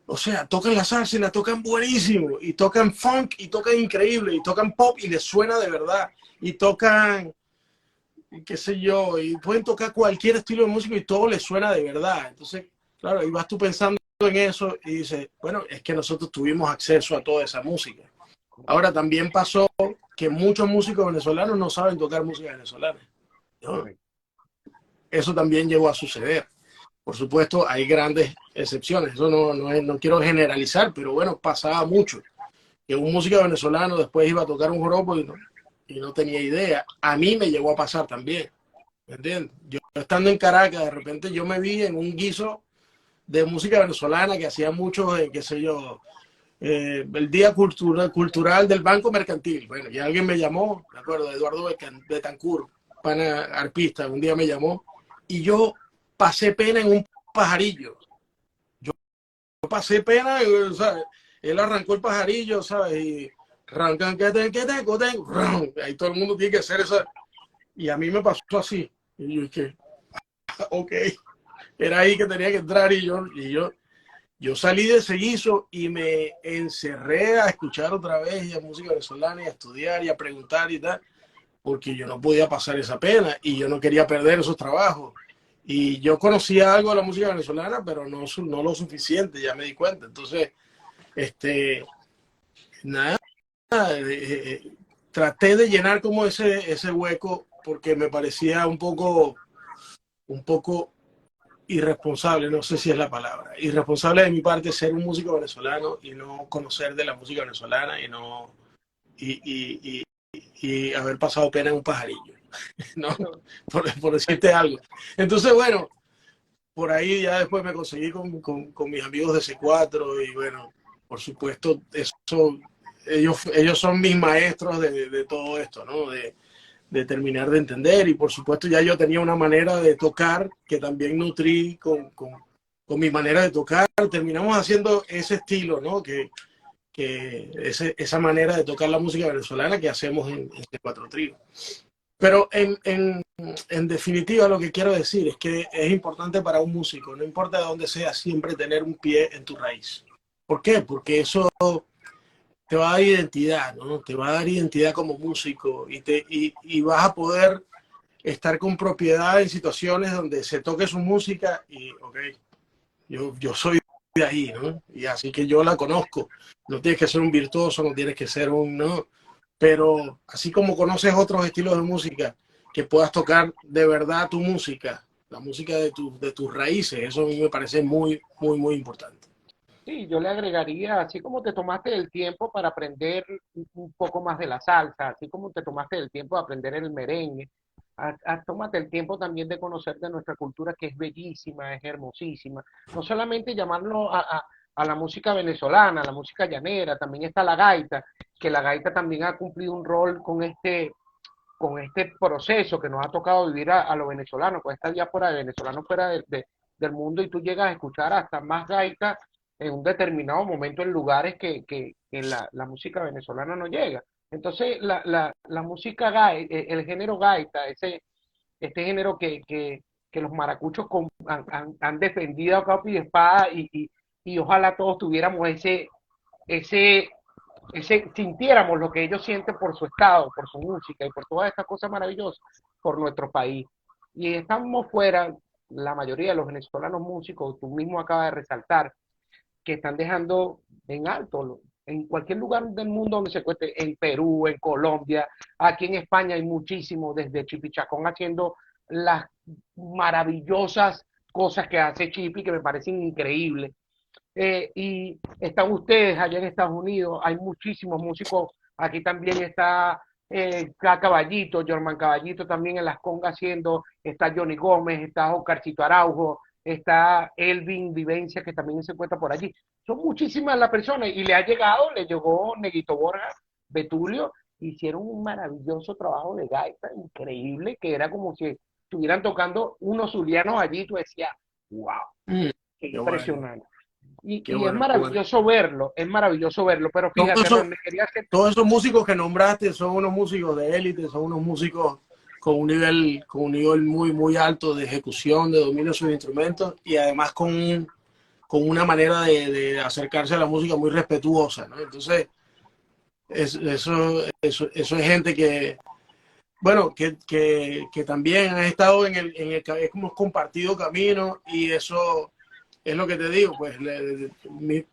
o sea, tocan la salsa y la tocan buenísimo, y tocan funk y tocan increíble, y tocan pop y les suena de verdad, y tocan, qué sé yo, y pueden tocar cualquier estilo de música y todo les suena de verdad. Entonces, claro, y vas tú pensando en eso y dices, bueno, es que nosotros tuvimos acceso a toda esa música. Ahora también pasó que muchos músicos venezolanos no saben tocar música venezolana, ¿no? Eso también llegó a suceder. Por supuesto, hay grandes excepciones. Eso no quiero generalizar, pero bueno, pasaba mucho. Que un músico venezolano después iba a tocar un joropo y no tenía idea. A mí me llegó a pasar también. ¿Me entiendes? Yo estando en Caracas, de repente yo me vi en un guiso de música venezolana que hacía mucho, qué sé yo, el Día Cultural del Banco Mercantil. Bueno, y alguien me llamó, me acuerdo, Eduardo Betancur, pana arpista, un día me llamó y yo pasé pena en un pajarillo. Yo pasé pena, ¿sabes? Él arrancó el pajarillo, ¿sabes? Y arrancan, que tengo, ahí todo el mundo tiene que hacer eso. Y a mí me pasó así. Y yo dije, ok, era ahí que tenía que entrar yo salí de ese guiso y me encerré a escuchar otra vez la música venezolana y a estudiar y a preguntar y tal, porque yo no podía pasar esa pena y yo no quería perder esos trabajos. Y yo conocía algo de la música venezolana, pero no lo suficiente, ya me di cuenta. Entonces, este, nada, traté de llenar como ese hueco porque me parecía un poco irresponsable, no sé si es la palabra, irresponsable de mi parte ser un músico venezolano y no conocer de la música venezolana y, y, y haber pasado pena en un pajarillo, ¿no? Por decirte algo. Entonces, bueno, por ahí ya después me conseguí con mis amigos de C4 y bueno, por supuesto, eso, ellos son mis maestros de todo esto, ¿no? De terminar de entender y por supuesto ya yo tenía una manera de tocar que también nutrí con mi manera de tocar, terminamos haciendo ese estilo, ¿no? Esa manera de tocar la música venezolana que hacemos en C4 Trío. Pero en definitiva lo que quiero decir es que es importante para un músico, no importa de dónde sea, siempre tener un pie en tu raíz. ¿Por qué? Porque eso te va a dar identidad, ¿no? Te va a dar identidad como músico y vas a poder estar con propiedad en situaciones donde se toque su música y, ok, yo soy de ahí, ¿no? Y así que yo la conozco. No tienes que ser un virtuoso, no tienes que ser no. Pero así como conoces otros estilos de música, que puedas tocar de verdad tu música, la música de tus raíces, eso a mí me parece muy, muy, muy importante. Sí, yo le agregaría, así como te tomaste el tiempo para aprender un poco más de la salsa, así como te tomaste el tiempo de aprender el merengue, tómate el tiempo también de conocer de nuestra cultura que es bellísima, es hermosísima. No solamente llamarlo a la música venezolana, a la música llanera, también está la gaita, que la gaita también ha cumplido un rol con este proceso que nos ha tocado vivir a los venezolanos, con esta diáspora de venezolanos fuera del mundo y tú llegas a escuchar hasta más gaita en un determinado momento en lugares que la música venezolana no llega. Entonces, la música gaita, el género gaita, este género que los maracuchos han defendido a capa y espada y ojalá todos tuviéramos ese, sintiéramos lo que ellos sienten por su estado, por su música y por todas estas cosas maravillosas por nuestro país. Y estamos fuera, la mayoría de los venezolanos músicos, tú mismo acabas de resaltar, que están dejando en alto, en cualquier lugar del mundo donde se encuentre, en Perú, en Colombia, aquí en España hay muchísimos, desde Chipichacón haciendo las maravillosas cosas que hace Chipi, que me parecen increíbles. Y están ustedes allá en Estados Unidos, hay muchísimos músicos, aquí también está Caballito, Jorman Caballito también en las congas haciendo, está Johnny Gómez, está Oscarcito Araujo, está Elvin Vivencia que también se encuentra por allí. Son muchísimas las personas y le llegó Neguito Borja, Betulio, hicieron un maravilloso trabajo de gaita, increíble, que era como si estuvieran tocando unos zulianos allí, tú decías, wow, qué Qué bueno, impresionante. qué Y bueno, qué bueno. es maravilloso verlo, pero Todo fíjate, eso, René, quería hacer... todos esos músicos que nombraste son unos músicos de élite, son unos músicos con un nivel muy, muy alto de ejecución, de dominio de sus instrumentos y además con una manera de acercarse a la música muy respetuosa, ¿no? Entonces, eso es gente que, bueno, que también ha estado es como compartido camino y eso es lo que te digo, pues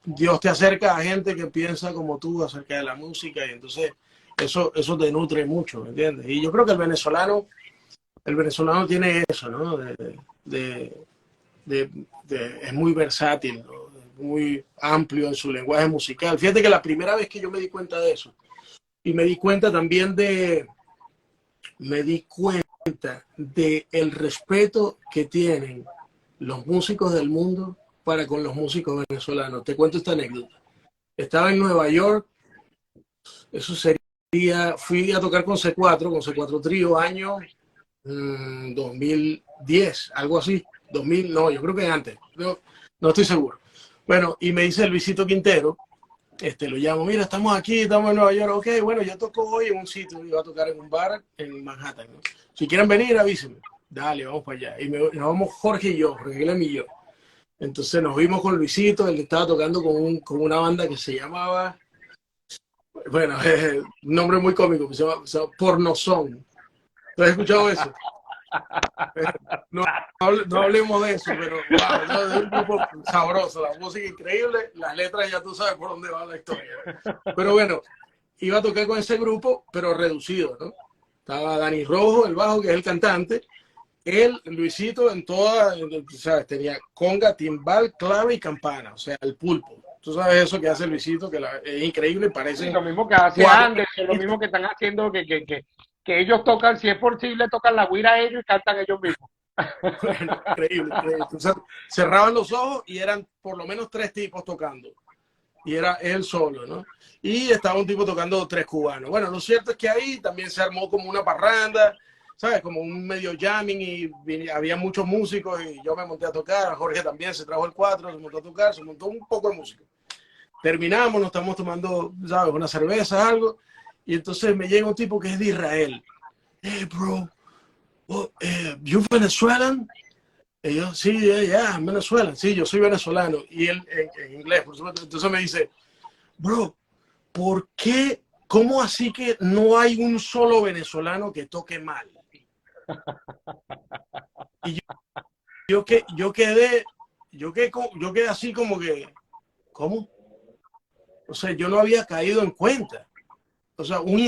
Dios te acerca a gente que piensa como tú acerca de la música y entonces eso te nutre mucho, ¿me entiendes? Y yo creo que el venezolano tiene eso, ¿no? De, de, es muy versátil, ¿no? Muy amplio en su lenguaje musical. Fíjate que la primera vez que yo me di cuenta de eso, y me di cuenta también me di cuenta de el respeto que tienen los músicos del mundo para con los músicos venezolanos. Te cuento esta anécdota. Estaba en Nueva York, eso sería, fui a tocar con C4 Trío, año 2010, algo así. 2000, no, yo creo que antes, no estoy seguro. Bueno, y me dice Luisito Quintero, lo llamo, mira, estamos aquí, estamos en Nueva York, ok, bueno, yo toco hoy en un sitio, iba a tocar en un bar en Manhattan, ¿no? Si quieren venir, avísenme. Dale, vamos para allá. Y nos vamos Jorge y yo, Jorge Guillermo y yo. Entonces nos vimos con Luisito, él estaba tocando con una banda que se llamaba, bueno, un nombre muy cómico, se llama Pornozón. ¿Tú has escuchado eso? No, no hablemos de eso, pero wow, ¿no? Es un grupo sabroso, la música increíble, las letras ya tú sabes por dónde va la historia. Pero bueno, iba a tocar con ese grupo, pero reducido, ¿no? Estaba Dani Rojo, el bajo, que es el cantante, él, Luisito, en toda, ¿sabes? Tenía conga, timbal, clave y campana, o sea, el pulpo. Tú sabes eso que hace Luisito, que es increíble, Sí, parecen lo mismo que hace cuatro. Anderson, lo mismo que están haciendo, que ellos tocan, si es posible, tocan la guira ellos y cantan ellos mismos. Bueno, increíble, increíble. Entonces, cerraban los ojos y eran por lo menos tres tipos tocando. Y era él solo, ¿no? Y estaba un tipo tocando tres cubanos. Bueno, lo cierto es que ahí también se armó como una parranda, ¿sabes? Como un medio jamming y había muchos músicos y yo me monté a tocar. Jorge también se trajo el cuatro, se montó a tocar, se montó un poco de música. Terminamos, nos estamos tomando, ¿sabes? Una cerveza, algo. Y entonces me llega un tipo que es de Israel. Hey, bro, oh, you Venezuelan? Y yo, sí, yeah, Venezuela. Sí, yo soy venezolano. Y él en inglés, por supuesto. Entonces me dice, bro, ¿por qué? ¿Cómo así que no hay un solo venezolano que toque mal? Y yo quedé así como que, ¿cómo? O sea, yo no había caído en cuenta. O sea, un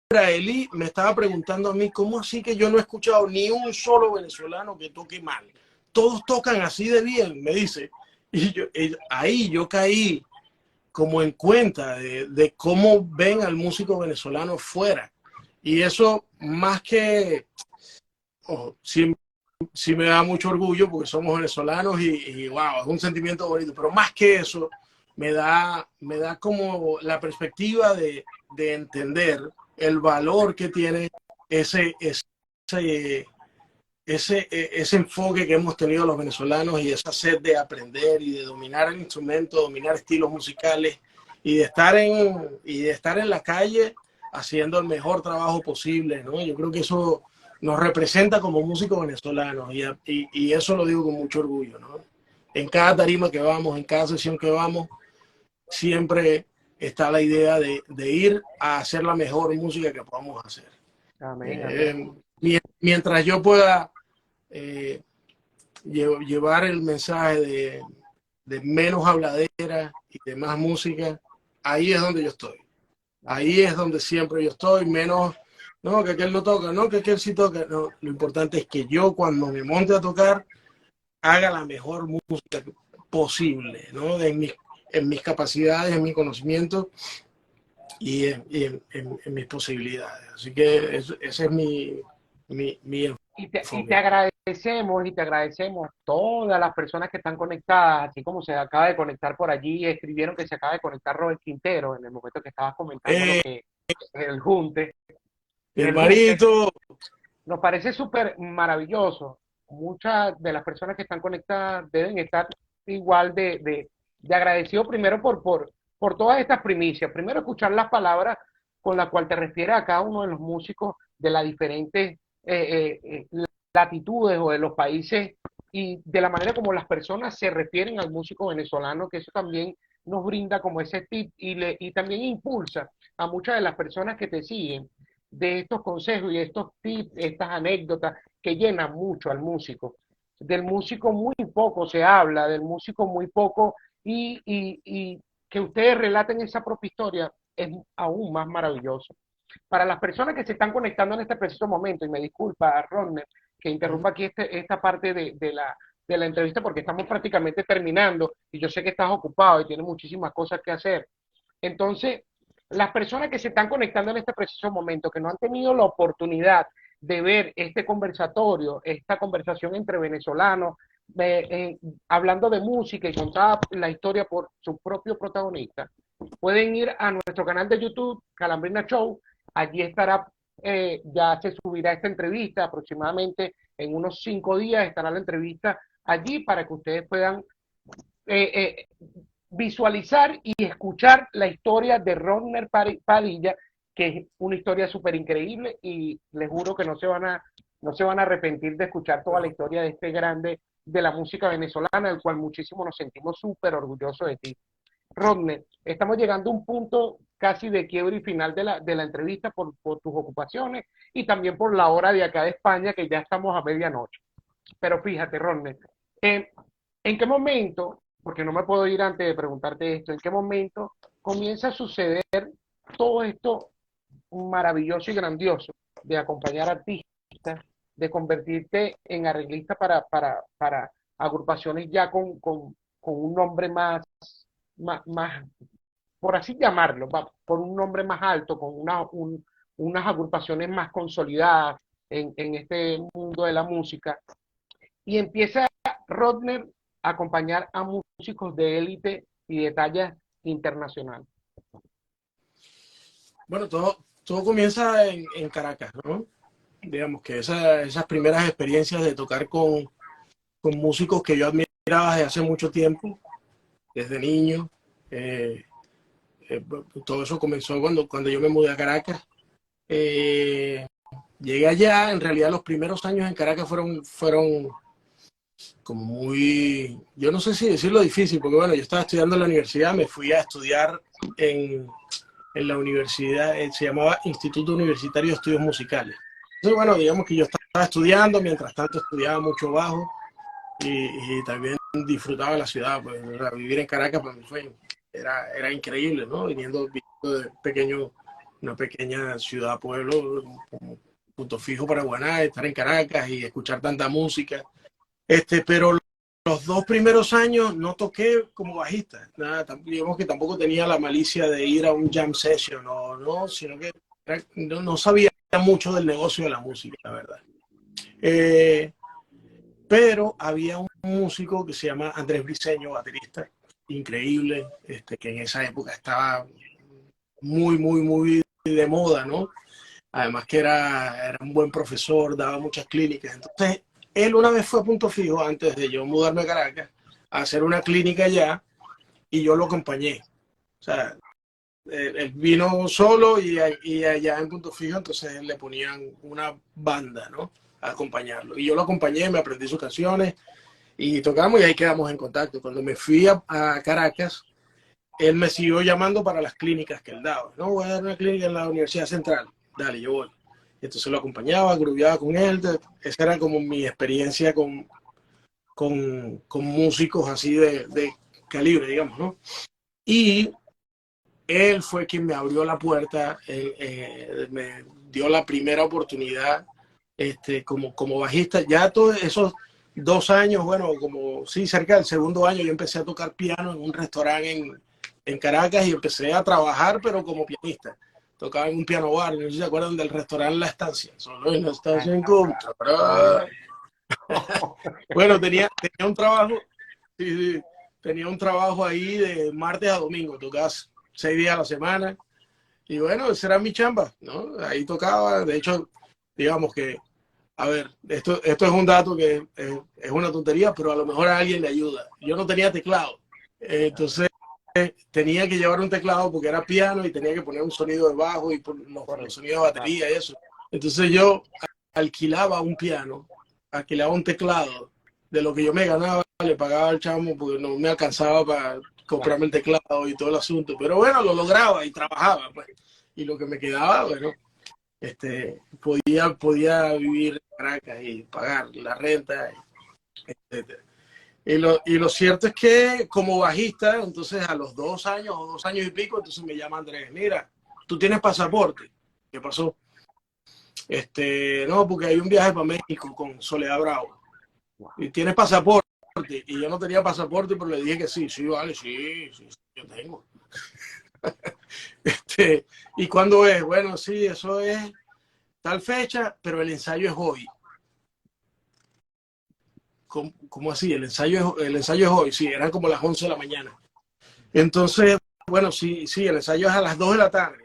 israelí me estaba preguntando a mí, ¿cómo así que yo no he escuchado ni un solo venezolano que toque mal? Todos tocan así de bien, me dice. Ahí yo caí como en cuenta de cómo ven al músico venezolano fuera. Y eso más que, sí, sí me da mucho orgullo porque somos venezolanos y wow, es un sentimiento bonito, pero más que eso, me da como la perspectiva de entender el valor que tiene ese, ese enfoque que hemos tenido los venezolanos y esa sed de aprender y de dominar el instrumento, dominar estilos musicales y de estar en la calle haciendo el mejor trabajo posible, ¿no? Yo creo que eso nos representa como músicos venezolanos y eso lo digo con mucho orgullo, ¿no? en cada tarima que vamos, en cada sesión que vamos, siempre está la idea de ir a hacer la mejor música que podamos hacer. Amén, amén. Mientras yo pueda llevar el mensaje de menos habladera y de más música, ahí es donde yo estoy. Ahí es donde siempre yo estoy, menos, no, que aquel no toca, no, que aquel sí toca. No, lo importante es que yo cuando me monte a tocar, haga la mejor música posible, ¿no? En mis capacidades, en mi conocimiento y en mis posibilidades. Así que ese es mi y te agradecemos todas las personas que están conectadas, así como se acaba de conectar por allí, escribieron que se acaba de conectar Robert Quintero en el momento que estabas comentando lo que el junte. Mi El junte hermanito. nos parece súper maravilloso. Muchas de las personas que están conectadas deben estar igual de agradecidos primero por todas estas primicias. Primero escuchar las palabras con las cuales te refieres a cada uno de los músicos de las diferentes latitudes o de los países y de la manera como las personas se refieren al músico venezolano, que eso también nos brinda como ese tip y también impulsa a muchas de las personas que te siguen de estos consejos y estos tips, estas anécdotas que llenan mucho al músico. Del músico muy poco se habla, del músico muy poco y que ustedes relaten esa propia historia es aún más maravilloso. Para las personas que se están conectando en este preciso momento, y me disculpa, Rodner, que interrumpa aquí esta parte de la entrevista porque estamos prácticamente terminando y yo sé que estás ocupado y tienes muchísimas cosas que hacer. Entonces, las personas que se están conectando en este preciso momento, que no han tenido la oportunidad de ver este conversatorio, esta conversación entre venezolanos, hablando de música y contada la historia por su propio protagonista, pueden ir a nuestro canal de YouTube, Calambrina Show. Allí estará, ya se subirá esta entrevista aproximadamente en unos 5 días, estará la entrevista allí para que ustedes puedan eh, visualizar y escuchar la historia de Rodner Padilla, que es una historia súper increíble y les juro que no se van a arrepentir de escuchar toda la historia de este grande de la música venezolana, del cual muchísimo nos sentimos súper orgullosos de ti. Rodner, estamos llegando a un punto casi de quiebre y final de la entrevista por tus ocupaciones y también por la hora de acá de España, que ya estamos a medianoche. Pero fíjate, Rodner, ¿en qué momento, porque no me puedo ir antes de preguntarte esto, en qué momento comienza a suceder todo esto maravilloso y grandioso de acompañar artistas, de convertirte en arreglista para agrupaciones ya con un nombre más, por así llamarlo, por un nombre más alto, con unas agrupaciones más consolidadas en este mundo de la música? Y empieza Rodner a acompañar a músicos de élite y de talla internacional. Bueno, todo comienza en Caracas, ¿no? Digamos que esas primeras experiencias de tocar con músicos que yo admiraba desde hace mucho tiempo, desde niño. Todo eso comenzó cuando yo me mudé a Caracas. Llegué allá, en realidad los primeros años en Caracas fueron como muy, yo no sé si decirlo difícil, porque bueno, yo estaba estudiando en la universidad, me fui a estudiar en la universidad, se llamaba Instituto Universitario de Estudios Musicales. Entonces, bueno, digamos que yo estaba estudiando, mientras tanto estudiaba mucho bajo y también disfrutaba la ciudad, pues vivir en Caracas para mí era increíble, ¿no? Viniendo de una pequeña ciudad, pueblo, como punto fijo para Guaná, estar en Caracas y escuchar tanta música. Pero los 2 primeros años no toqué como bajista, nada, digamos que tampoco tenía la malicia de ir a un jam session, no, sino que no sabía mucho del negocio de la música, la verdad. Pero había un músico que se llama Andrés Briceño, baterista, increíble, que en esa época estaba muy, muy, muy de moda, ¿no? Además que era un buen profesor, daba muchas clínicas. Entonces, él una vez fue a Punto Fijo, antes de yo mudarme a Caracas, a hacer una clínica allá, y yo lo acompañé. O sea, él vino solo y allá en Punto Fijo, entonces le ponían una banda, ¿no? A acompañarlo. Y yo lo acompañé, me aprendí sus canciones, y tocamos y ahí quedamos en contacto. Cuando me fui a Caracas, él me siguió llamando para las clínicas que él daba. No, voy a dar una clínica en la Universidad Central. Dale, yo voy. Entonces lo acompañaba, grubeaba con él. Esa era como mi experiencia con músicos así de calibre, digamos, ¿no? Y él fue quien me abrió la puerta, me dio la primera oportunidad como bajista. Ya todos esos 2 años, bueno, como sí, cerca del segundo año, yo empecé a tocar piano en un restaurante en Caracas y empecé a trabajar, pero como pianista. Tocaba en un piano bar, no sé si se acuerdan del restaurante La Estancia. Solo en La Estancia encontrarás. Bueno, tenía un trabajo, sí, sí, tenía un trabajo ahí de martes a domingo, tocabas 6 días a la semana. Y bueno, esa era mi chamba, ¿no? Ahí tocaba, de hecho, digamos que, a ver, esto es un dato que es una tontería, pero a lo mejor a alguien le ayuda. Yo no tenía teclado, entonces tenía que llevar un teclado porque era piano y tenía que poner un sonido de bajo y los sonidos de batería y eso. Entonces yo alquilaba un piano, alquilaba un teclado, de lo que yo me ganaba, le pagaba al chamo porque no me alcanzaba para comprarme el teclado y todo el asunto. Pero bueno, lo lograba y trabajaba, pues. Y lo que me quedaba, bueno, podía vivir en Caracas y pagar la renta, etc. Y lo cierto es que como bajista, entonces a los 2 años o 2 años y pico, entonces me llama Andrés, mira, tú tienes pasaporte. ¿Qué pasó? No, porque hay un viaje para México con Soledad Bravo. Y tienes pasaporte. Y yo no tenía pasaporte, pero le dije que sí, sí, vale, sí, sí, yo tengo. ¿Y cuándo es? Bueno, sí, eso es tal fecha, pero el ensayo es hoy. ¿Cómo así? El ensayo es hoy, sí, eran como las 11 de la mañana. Entonces, bueno, sí, sí, el ensayo es a las 2 de la tarde,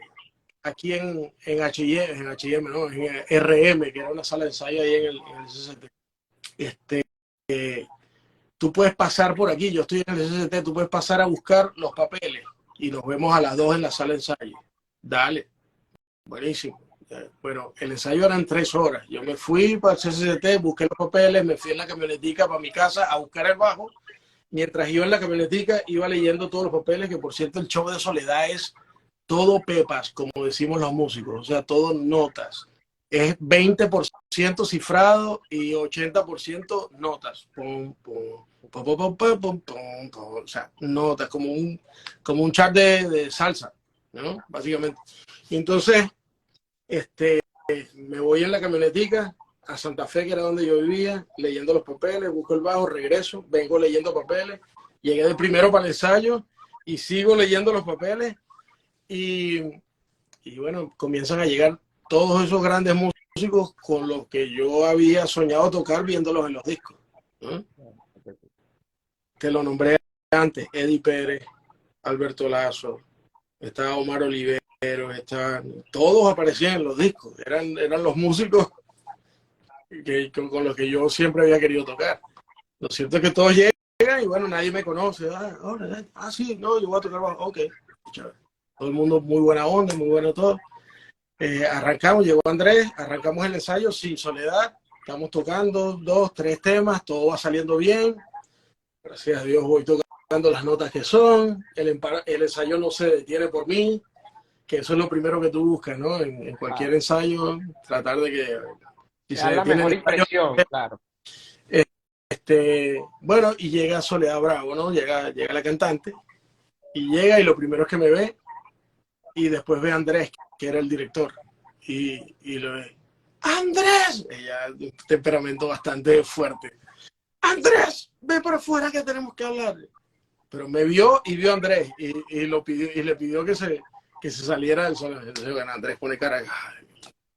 aquí en H&M, ¿no? En RM, que era una sala de ensayo ahí en el CCT. Este, tú puedes pasar por aquí, yo estoy en el CCT, tú puedes pasar a buscar los papeles y nos vemos a las 2 en la sala de ensayo. Dale, buenísimo. Bueno, el ensayo eran 3 horas. Yo me fui para el CCT, busqué los papeles, me fui en la camionetica para mi casa a buscar el bajo. Mientras yo en la camionetica iba leyendo todos los papeles, que por cierto el show de Soledad es todo pepas, como decimos los músicos, o sea, todo notas. Es 20% cifrado y 80% notas. Pum, pum, pum, pum, pum, pum, pum, pum, pum. O sea, notas, como un chart de salsa, ¿no? Básicamente. Y entonces, me voy en la camionetica a Santa Fe, que era donde yo vivía, leyendo los papeles, busco el bajo, regreso, vengo leyendo papeles, llegué de primero para el ensayo y sigo leyendo los papeles y, y bueno, comienzan a llegar todos esos grandes músicos con los que yo había soñado tocar viéndolos en los discos, ¿no? Te lo nombré antes, Eddie Pérez, Alberto Lazo, estaba Omar Olivero, todos aparecían en los discos, eran los músicos con los que yo siempre había querido tocar. Lo cierto es que todos llegan y bueno, nadie me conoce. Sí, no, yo voy a tocar bajo. Ok, chévere. Todo el mundo muy buena onda, muy bueno todo. Arrancamos, llegó Andrés, arrancamos el ensayo sin Soledad. Estamos tocando 2, 3 temas, todo va saliendo bien. Gracias a Dios voy tocando las notas que son. El ensayo no se detiene por mí, que eso es lo primero que tú buscas, ¿no? En cualquier ensayo, tratar de que si se da la detiene mejor el ensayo, impresión, claro. bueno, y llega Soledad Bravo, ¿no? Llega la cantante y llega y lo primero es que me ve y después ve a Andrés, que era el director, y lo ve. ¡Andrés! Ella, de un temperamento bastante fuerte. ¡Andrés! Ve para afuera que tenemos que hablar. Pero me vio y vio a Andrés y le pidió que se saliera del salón. Entonces, bueno, Andrés pone cara,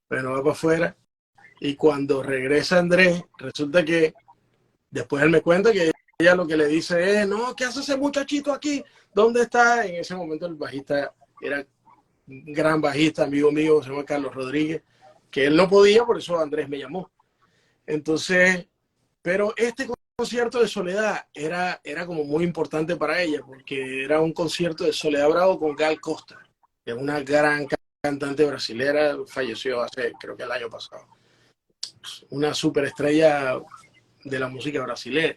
pero va para afuera. Y cuando regresa Andrés, resulta que después él me cuenta que ella lo que le dice es, no, ¿qué hace ese muchachito aquí? ¿Dónde está? En ese momento el bajista era un gran bajista, amigo mío, se llama Carlos Rodríguez, que él no podía, por eso Andrés me llamó. Entonces, pero este concierto de Soledad era como muy importante para ella, porque era un concierto de Soledad Bravo con Gal Costa, que es una gran cantante brasilera, falleció hace, creo que el año pasado. Una superestrella de la música brasileña.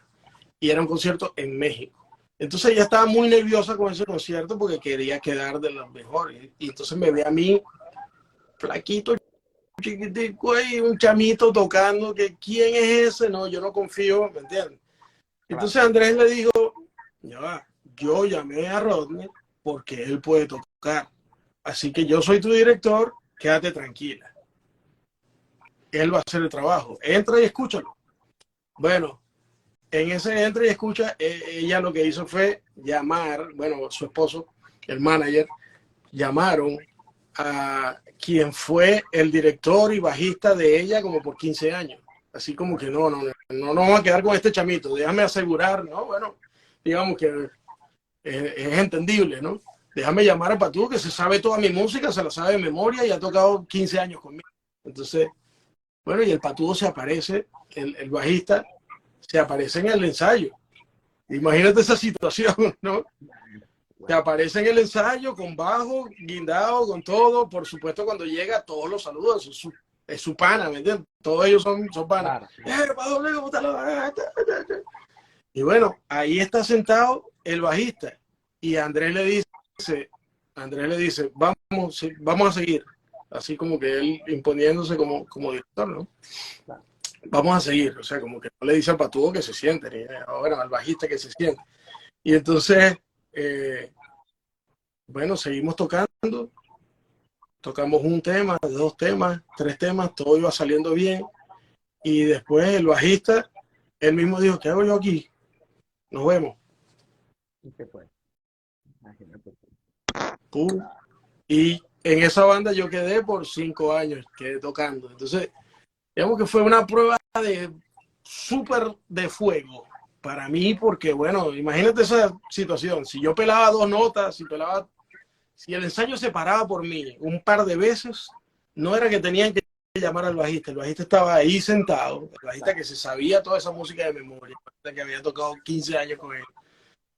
y era un concierto en México. Entonces ella estaba muy nerviosa con ese concierto porque quería quedar de los mejores. Y entonces me ve a mí, flaquito, chiquitico, y un chamito tocando, que ¿quién es ese? No, yo no confío, ¿me entiendes? Claro. Entonces Andrés le dijo, ya va, yo llamé a Rodney porque él puede tocar. Así que yo soy tu director, quédate tranquila. Él va a hacer el trabajo. Entra y escúchalo. Bueno, en ese entra y escucha, ella lo que hizo fue llamar, bueno, su esposo, el manager, llamaron a quien fue el director y bajista de ella como por 15 años. Así como que no nos vamos a quedar con este chamito, déjame asegurar, ¿no? Bueno, digamos que es entendible, ¿no? Déjame llamar a Patú, que se sabe toda mi música, se la sabe de memoria y ha tocado 15 años conmigo. Entonces, bueno, y el Patudo se aparece, el bajista, se aparece en el ensayo. Imagínate esa situación, ¿no? Se aparece en el ensayo con bajo, guindado, con todo. Por supuesto, cuando llega, todos los saludos. Es su pana, ¿me entiendes? Todos ellos son panas. Claro. Y bueno, ahí está sentado el bajista. Y Andrés le dice, vamos a seguir. Así como que él imponiéndose como director, ¿no? Claro. Vamos a seguir. O sea, como que no le dice al Patudo que se siente, ni ahora al bajista que se siente. Y entonces, bueno, seguimos tocando. Tocamos un tema, 2 temas, 3 temas, todo iba saliendo bien. Y después el bajista, él mismo dijo, ¿qué hago yo aquí? Nos vemos. ¿Y qué fue? Imagínate. Pum. Y en esa banda yo quedé por 5 años, quedé tocando. Entonces, digamos que fue una prueba de súper de fuego para mí, porque bueno, imagínate esa situación. Si yo pelaba 2 notas, si el ensayo se paraba por mí un par de veces, no era que tenían que llamar al bajista. El bajista estaba ahí sentado, el bajista que se sabía toda esa música de memoria, que había tocado 15 años con él.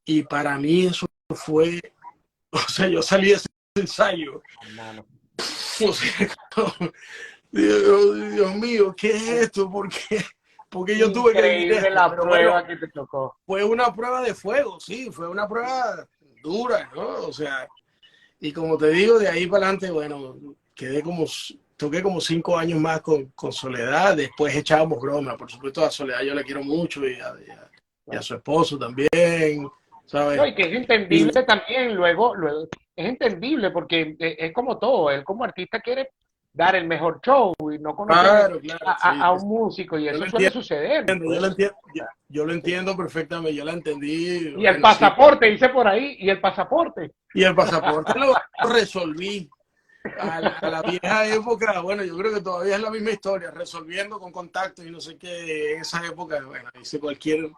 Y para mí eso fue, o sea, yo salí de ese ensayo. Hermano. O sea, Dios mío, ¿qué es esto? ¿Por qué yo tuve que vivir Increíble esto? la Pero prueba bueno, que te tocó. fue una prueba de fuego, sí, fue una prueba dura, ¿no? O sea, y como te digo, de ahí para adelante, bueno, toqué como 5 años más con Soledad, después echábamos broma, por supuesto a Soledad yo la quiero mucho y a su esposo también, No, ¿sabes? y que es Y, entendible también, luego, es entendible porque es como todo, él como artista quiere dar el mejor show y no conoce claro, claro, sí, a sí, un músico y yo lo eso suele entiendo, suceder, yo pues. lo entiendo, yo lo entiendo perfectamente, yo la entendí, Y el bueno, sí. pasaporte, dice por ahí, y el pasaporte. Y el pasaporte lo resolví. A la vieja época, bueno, yo creo que todavía es la misma historia, resolviendo con contactos y no sé qué, en esa época, bueno, hice cualquier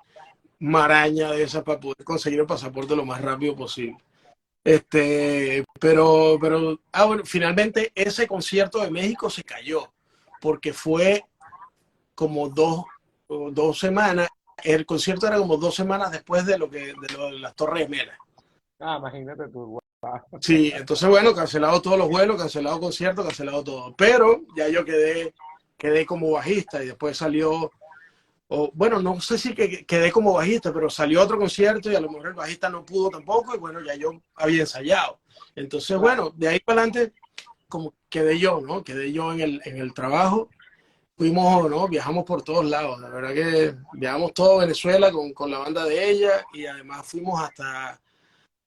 maraña de esas para poder conseguir el pasaporte lo más rápido posible. Bueno, finalmente ese concierto de México se cayó, porque fue como 2 semanas, el concierto era como 2 semanas después de las Torres Gemelas. Ah, imagínate tú. Sí, entonces bueno, cancelado todos los vuelos, cancelado conciertos, cancelado todo. Pero ya yo quedé como bajista y después salió, bueno, no sé si quedé como bajista, pero salió otro concierto y a lo mejor el bajista no pudo tampoco y bueno, ya yo había ensayado. Entonces, Claro. bueno, de ahí para adelante, como quedé yo, ¿no? Quedé yo en el trabajo. Fuimos, ¿no? Viajamos por todos lados. La verdad que viajamos todo Venezuela con la banda de ella y además fuimos hasta,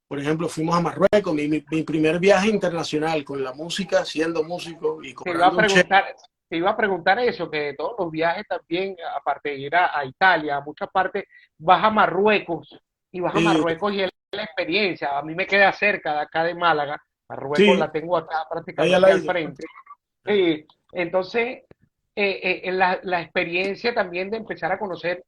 por ejemplo, fuimos a Marruecos, mi primer viaje internacional con la música, siendo músico y Te iba a cobrando un cheque. preguntar, te iba a preguntar eso, que todos los viajes también, aparte de ir a Italia, a muchas partes, vas a Marruecos Sí, y es la experiencia. A mí me queda cerca de acá de Málaga, Marruecos sí, la tengo acá ahí a prácticamente la al isla. frente. Entonces, la experiencia también de empezar a conocer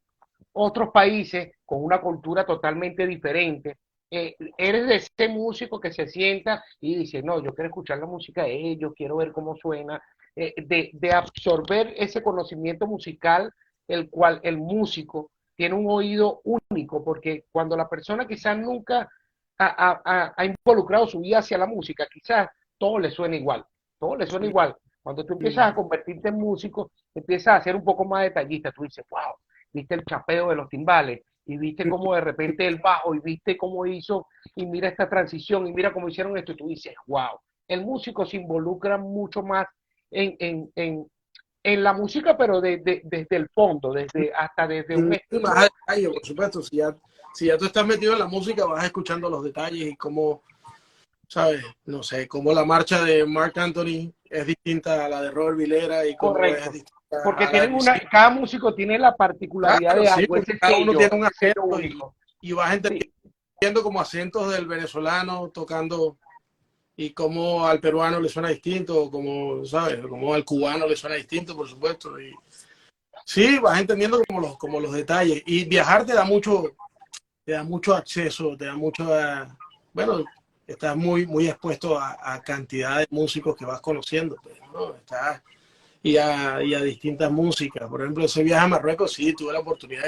otros países con una cultura totalmente diferente. Eres de ese músico que se sienta y dice, no, yo quiero escuchar la música de ellos, quiero ver cómo suena, de absorber ese conocimiento musical, el cual el músico tiene un oído único, porque cuando la persona quizás nunca ha involucrado su vida hacia la música, quizás todo le suena igual, todo le suena igual. Cuando tú empiezas a convertirte en músico, empiezas a ser un poco más detallista, tú dices, wow, viste el chapeo de los timbales y viste cómo de repente el bajo, y viste cómo hizo, y mira esta transición, y mira cómo hicieron esto, y tú dices, wow, el músico se involucra mucho más en la música, pero desde el fondo, hasta desde un Vas a estilo. detalle, por supuesto. Si ya tú estás metido en la música, vas escuchando los detalles y cómo, ¿sabes? No sé, cómo la marcha de Marc Anthony es distinta a la de Robert Vilera y cómo es Correcto. distinta Porque a la tienen de... una, Sí, cada músico tiene la particularidad claro, de sí, algo, porque cada uno tiene un ese sello acento único. y vas Sí, entendiendo como acentos del venezolano tocando y cómo al peruano le suena distinto, como, ¿sabes? Como al cubano le suena distinto, por supuesto. Y sí, vas entendiendo como los detalles. Y viajar te da mucho acceso, te da mucho, bueno, estás muy expuesto a cantidad de músicos que vas conociendo, pues, ¿no? Y a distintas músicas. Por ejemplo, ese viaje a Marruecos, sí, tuve la oportunidad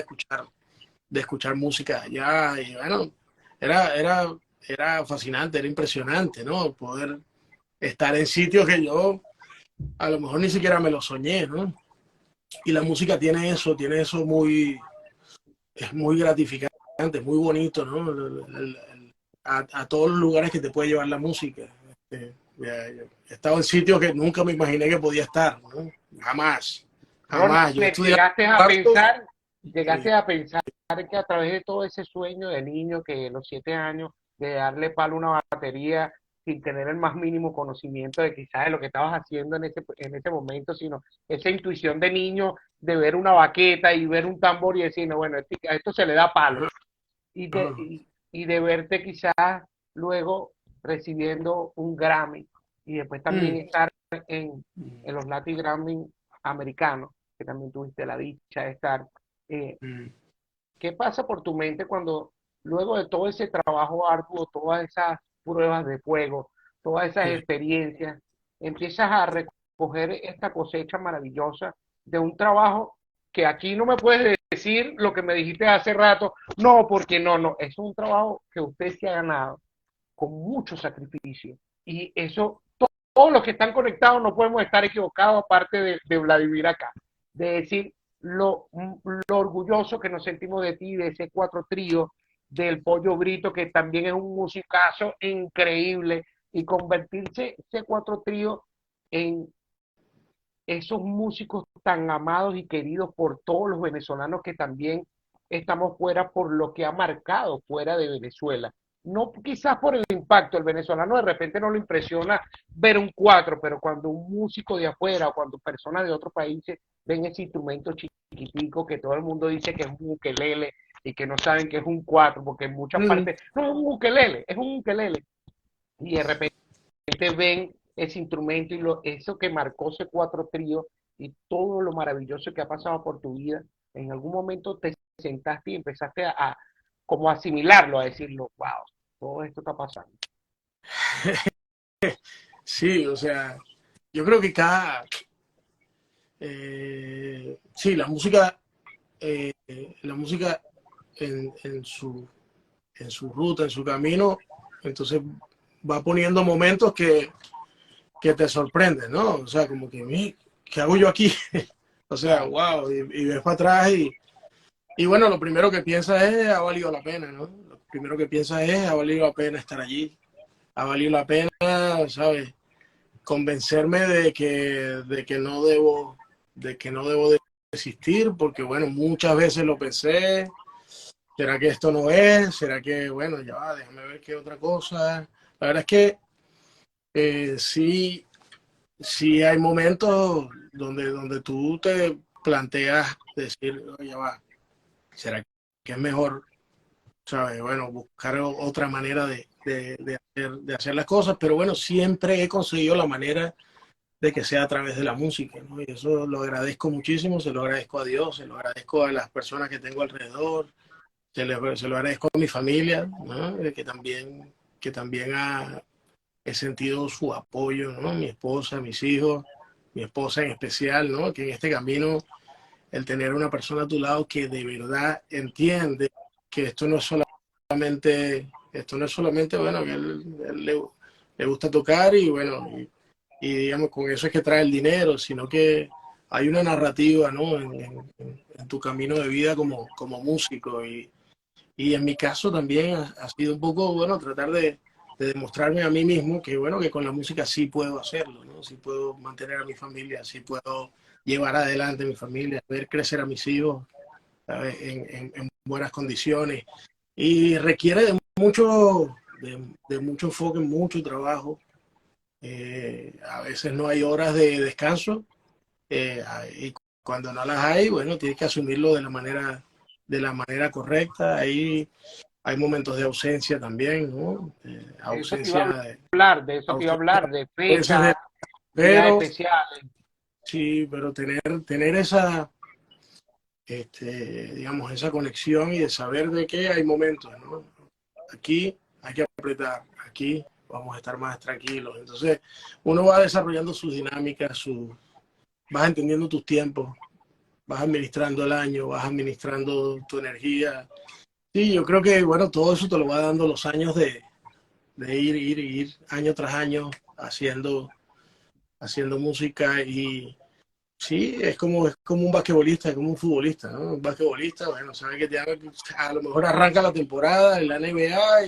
de escuchar música allá y bueno, era, era, era fascinante, era impresionante, ¿no? Poder estar en sitios que yo a lo mejor ni siquiera me lo soñé, ¿no? Y la música tiene eso es muy gratificante, muy bonito, ¿no? A todos los lugares que te puede llevar la música. He estado en sitios que nunca me imaginé que podía estar, ¿no? Jamás, Ronald, jamás. Yo estudié llegaste y, a pensar que a través de todo ese sueño de niño que a los 7 años, de darle palo a una batería sin tener el más mínimo conocimiento de quizás de lo que estabas haciendo en ese momento, sino esa intuición de niño de ver una baqueta y ver un tambor y decir, no, bueno, a esto se le da palo. Y de verte quizás luego recibiendo un Grammy y después también mm, estar en los Latin Grammy americanos, que también tuviste la dicha de estar. Eh, mm, ¿Qué pasa por tu mente cuando luego de todo ese trabajo arduo, todas esas pruebas de fuego, todas esas sí. experiencias, empiezas a recoger esta cosecha maravillosa de un trabajo que aquí no me puedes decir lo que me dijiste hace rato, no, porque no, es un trabajo que usted se ha ganado con mucho sacrificio y eso, todos los que están conectados no podemos estar equivocados aparte de Vladimir acá, de decir lo orgulloso que nos sentimos de ti, de ese cuatro trío, del Pollo Brito, que también es un musicazo increíble, y convertirse ese cuatro trío en esos músicos tan amados y queridos por todos los venezolanos que también estamos fuera por lo que ha marcado fuera de Venezuela. No quizás por el impacto, el venezolano de repente no lo impresiona ver un cuatro, pero cuando un músico de afuera o cuando personas de otros países ven ese instrumento chiquitico que todo el mundo dice que es un ukelele y que no saben que es un cuatro, porque en muchas Mm. partes, no es un ukelele, es un ukelele. Y de repente ven ese instrumento y eso que marcó ese cuatro trío y todo lo maravilloso que ha pasado por tu vida, en algún momento te sentaste y empezaste como asimilarlo, a decirlo, wow, todo esto está pasando. Sí, o sea, yo creo que sí, la música en su ruta, en su camino, entonces va poniendo momentos que te sorprenden, ¿no? O sea, como que, ¿qué hago yo aquí? O sea, Claro. wow, y ves para atrás y bueno, lo primero que piensas es, ha valido la pena, ¿no? Lo primero que piensas es, ha valido la pena estar allí, ha valido la pena, ¿sabes? Convencerme de que no debo desistir, porque bueno, muchas veces lo pensé, ¿será que esto no es? ¿Será que, bueno, ya va, déjame ver qué otra cosa? La verdad es que sí, sí hay momentos donde tú te planteas decir, oye, va, ¿será que es mejor, sabes? Bueno, buscar otra manera de hacer las cosas, pero bueno, siempre he conseguido la manera de que sea a través de la música, ¿no? Y eso lo agradezco muchísimo, se lo agradezco a Dios, se lo agradezco a las personas que tengo alrededor, se lo agradezco a mi familia, ¿no? Que también he sentido su apoyo, ¿no? Mi esposa, mis hijos, mi esposa en especial, ¿no? Que en este camino, el tener una persona a tu lado que de verdad entiende que esto no es solamente, bueno, que él le gusta tocar y bueno, y digamos, con eso es que trae el dinero, sino que hay una narrativa, ¿no? En tu camino de vida como músico Y en mi caso también ha sido un poco, bueno, tratar de demostrarme a mí mismo que, bueno, que con la música sí puedo hacerlo, ¿no? Sí puedo mantener a mi familia, sí puedo llevar adelante a mi familia, ver crecer a mis hijos, ¿sabes? En buenas condiciones. Y requiere de mucho enfoque, mucho trabajo. A veces no hay horas de descanso, y cuando no las hay, bueno, tienes que asumirlo de la manera correcta. Ahí hay momentos de ausencia también, ¿no? Eso te iba a Ausencia de, hablar, de eso te iba a ausencia hablar, de a veces de, fechas, días pero especiales. sí, pero tener esa, digamos, esa conexión y de saber de que hay momentos, ¿no? Aquí hay que apretar, aquí vamos a estar más tranquilos. Entonces, uno va desarrollando sus dinámicas, vas entendiendo tus tiempos, vas administrando el año, vas administrando tu energía. Sí, yo creo que, bueno, todo eso te lo va dando los años de ir año tras año haciendo música. Y sí, es como un basquetbolista, es como un futbolista, ¿no? Un basquetbolista, bueno, sabe que a lo mejor arranca la temporada en la NBA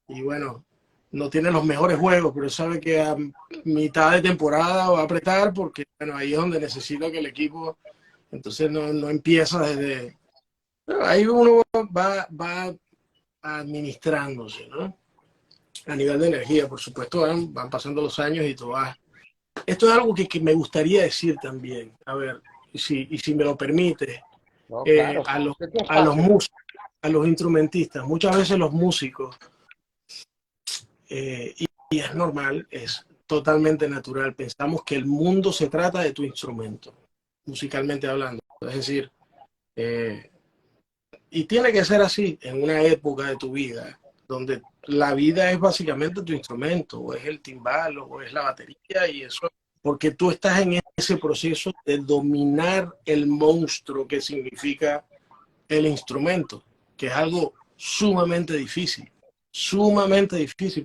y bueno, no tiene los mejores juegos, pero sabe que a mitad de temporada va a apretar porque, bueno, ahí es donde necesita que el equipo, entonces no empieza desde... Bueno, ahí uno va administrándose, ¿no? A nivel de energía, por supuesto, van pasando los años y tú vas... Esto es algo que me gustaría decir también, a ver, y si me lo permite, No, claro, a los, este es tu a los espacio. músicos, a los instrumentistas, muchas veces los músicos, y es normal, es totalmente natural, pensamos que el mundo se trata de tu instrumento, musicalmente hablando. Es decir, eh, y tiene que ser así en una época de tu vida donde la vida es básicamente tu instrumento, o es el timbal, o es la batería, y eso, porque tú estás en ese proceso de dominar el monstruo que significa el instrumento, que es algo sumamente difícil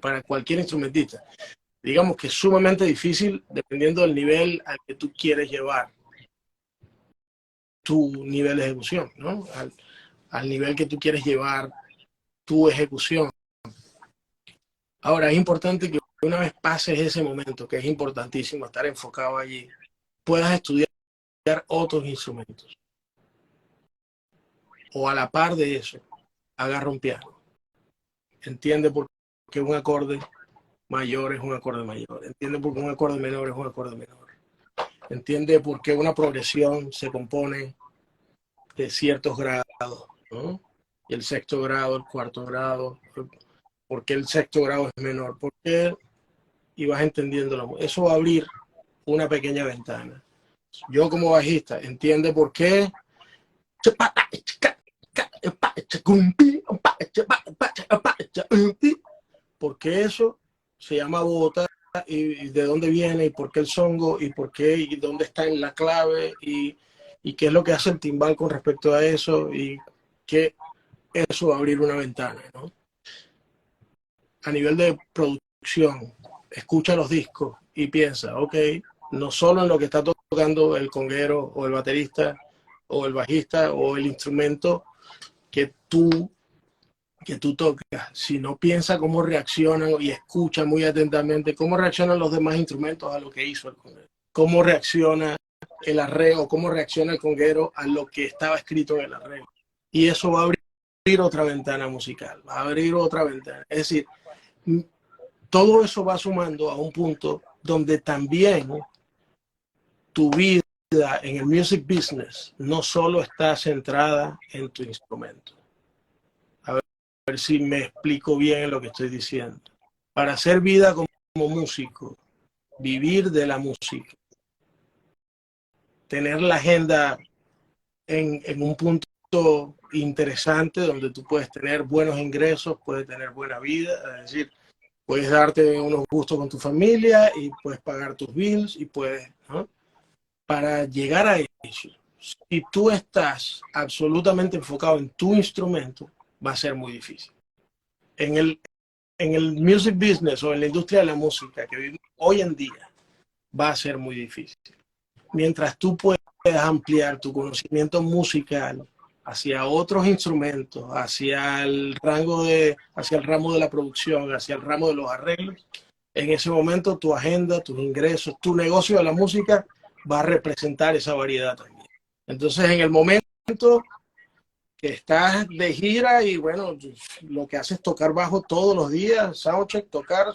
para cualquier instrumentista. Digamos que sumamente difícil dependiendo del nivel al que tú quieres llevar tu nivel de ejecución, ¿no? Al nivel que tú quieres llevar tu ejecución. Ahora, es importante que una vez pases ese momento, que es importantísimo estar enfocado allí, puedas estudiar otros instrumentos. O a la par de eso, agarra un piano. Entiende por qué un acorde mayor es un acorde mayor. Entiende por qué un acorde menor es un acorde menor. Entiende por qué una progresión se compone de ciertos grados, ¿no? Y el sexto grado, el cuarto grado, por qué el sexto grado es menor, por qué, y vas entendiéndolo. Eso va a abrir una pequeña ventana. Yo como bajista entiende por qué, porque eso se llama bota, y de dónde viene y por qué el songo y por qué y dónde está en la clave y qué es lo que hace el timbal con respecto a eso y que eso va a abrir una ventana, ¿no? A nivel de producción, escucha los discos y piensa, ok, no solo en lo que está tocando el conguero o el baterista o el bajista o el instrumento que tú tocas, sino piensa cómo reaccionan y escucha muy atentamente cómo reaccionan los demás instrumentos a lo que hizo el conguero, cómo reacciona el arreo, cómo reacciona el conguero a lo que estaba escrito en el arreo. Y eso va a abrir otra ventana musical, va a abrir otra ventana. Es decir, todo eso va sumando a un punto donde también tu vida en el music business no solo está centrada en tu instrumento. A ver si me explico bien lo que estoy diciendo. Para hacer vida como músico, vivir de la música, tener la agenda en un punto interesante donde tú puedes tener buenos ingresos, puedes tener buena vida, es decir, puedes darte unos gustos con tu familia y puedes pagar tus bills y puedes, ¿no? Para llegar a eso, si tú estás absolutamente enfocado en tu instrumento, va a ser muy difícil. En el music business o en la industria de la música que vivimos hoy en día, va a ser muy difícil. Mientras tú puedas ampliar tu conocimiento musical, hacia otros instrumentos, hacia hacia el ramo de la producción, hacia el ramo de los arreglos, en ese momento tu agenda, tus ingresos, tu negocio de la música va a representar esa variedad también. Entonces, en el momento que estás de gira y bueno, lo que haces es tocar bajo todos los días, soundcheck, tocar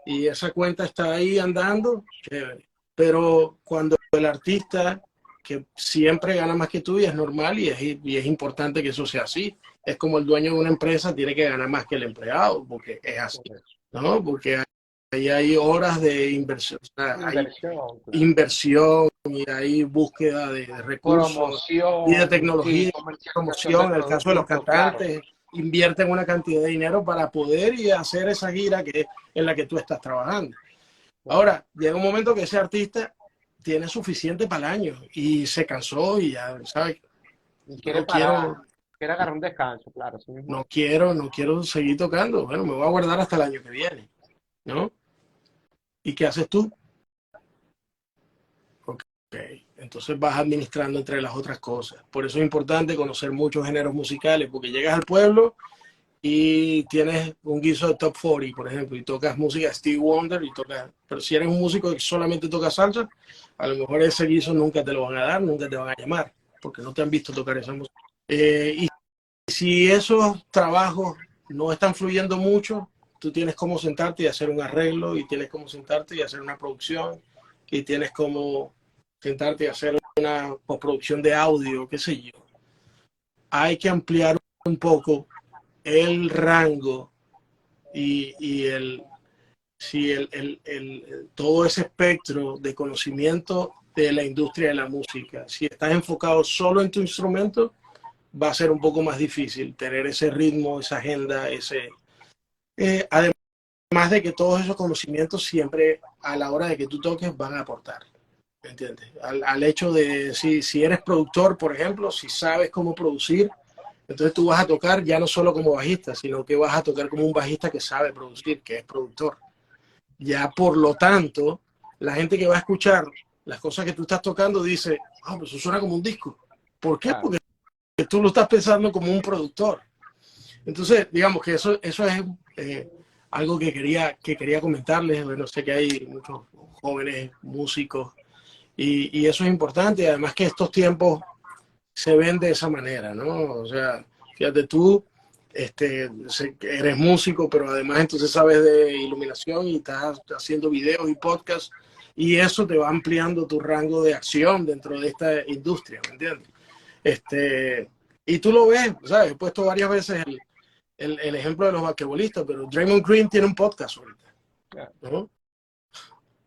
y esa cuenta está ahí andando, chévere. Pero cuando el artista que siempre gana más que tú y es normal y es importante que eso sea así, es como el dueño de una empresa tiene que ganar más que el empleado, porque es así, ¿no? Porque ahí hay horas de inversión, o sea, hay Inversión, claro. inversión y hay búsqueda de recursos y de Promoción, sí, tecnología, comercialización del promoción. En el caso de los producto, claro. cantantes, invierten una cantidad de dinero para poder y hacer esa gira en la que tú estás trabajando. Claro. Ahora, llega un momento que ese artista tiene suficiente para el año y se cansó y ya, ¿sabes? Y quiere No parar, quiero, quiere agarrar un descanso, claro, así mismo es. no quiero seguir tocando. Bueno, me voy a guardar hasta el año que viene, ¿no? ¿Y qué haces tú? Ok, entonces vas administrando entre las otras cosas. Por eso es importante conocer muchos géneros musicales, porque llegas al pueblo y tienes un guiso de top 40, por ejemplo, y tocas música de Stevie Wonder, pero si eres un músico que solamente toca salsa, a lo mejor ese guiso nunca te lo van a dar, nunca te van a llamar, porque no te han visto tocar esa música. Y si esos trabajos no están fluyendo mucho, tú tienes como sentarte y hacer un arreglo, y tienes como sentarte y hacer una producción, y tienes como sentarte y hacer una postproducción de audio, qué sé yo. Hay que ampliar un poco el rango y si todo ese espectro de conocimiento de la industria de la música. Si estás enfocado solo en tu instrumento, va a ser un poco más difícil tener ese ritmo, esa agenda, además de que todos esos conocimientos siempre a la hora de que tú toques van a aportar. ¿Me entiendes? Al hecho de si eres productor, por ejemplo, si sabes cómo producir, entonces tú vas a tocar ya no solo como bajista, sino que vas a tocar como un bajista que sabe producir, que es productor. Ya por lo tanto, la gente que va a escuchar las cosas que tú estás tocando dice, ah, pues eso suena como un disco. ¿Por qué? Claro. Porque tú lo estás pensando como un productor. Entonces, digamos que eso es algo que quería comentarles. Bueno, sé que hay muchos jóvenes músicos y eso es importante. Además que estos tiempos se ven de esa manera, ¿no? O sea, fíjate tú, eres músico, pero además entonces sabes de iluminación y estás haciendo videos y podcasts y eso te va ampliando tu rango de acción dentro de esta industria, ¿me entiendes? Y tú lo ves, ¿sabes? He puesto varias veces el ejemplo de los basquetbolistas, pero Draymond Green tiene un podcast ahorita, Claro. ¿no?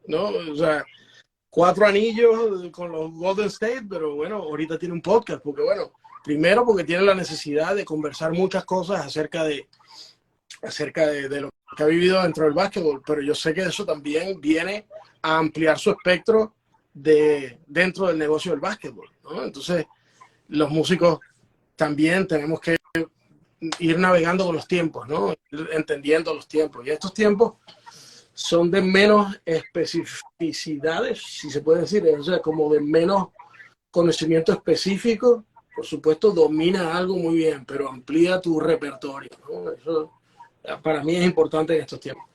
¿No? O sea, 4 anillos con los Golden State, pero bueno, ahorita tiene un podcast, porque bueno, primero porque tiene la necesidad de conversar muchas cosas acerca de lo que ha vivido dentro del básquetbol, pero yo sé que eso también viene a ampliar su espectro dentro del negocio del básquetbol, ¿no? Entonces, los músicos también tenemos que ir navegando con los tiempos, ¿no? Ir entendiendo los tiempos. Y estos tiempos son de menos especificidades, si se puede decir, o sea, como de menos conocimiento específico. Por supuesto, domina algo muy bien, pero amplía tu repertorio, ¿no? Eso para mí es importante en estos tiempos.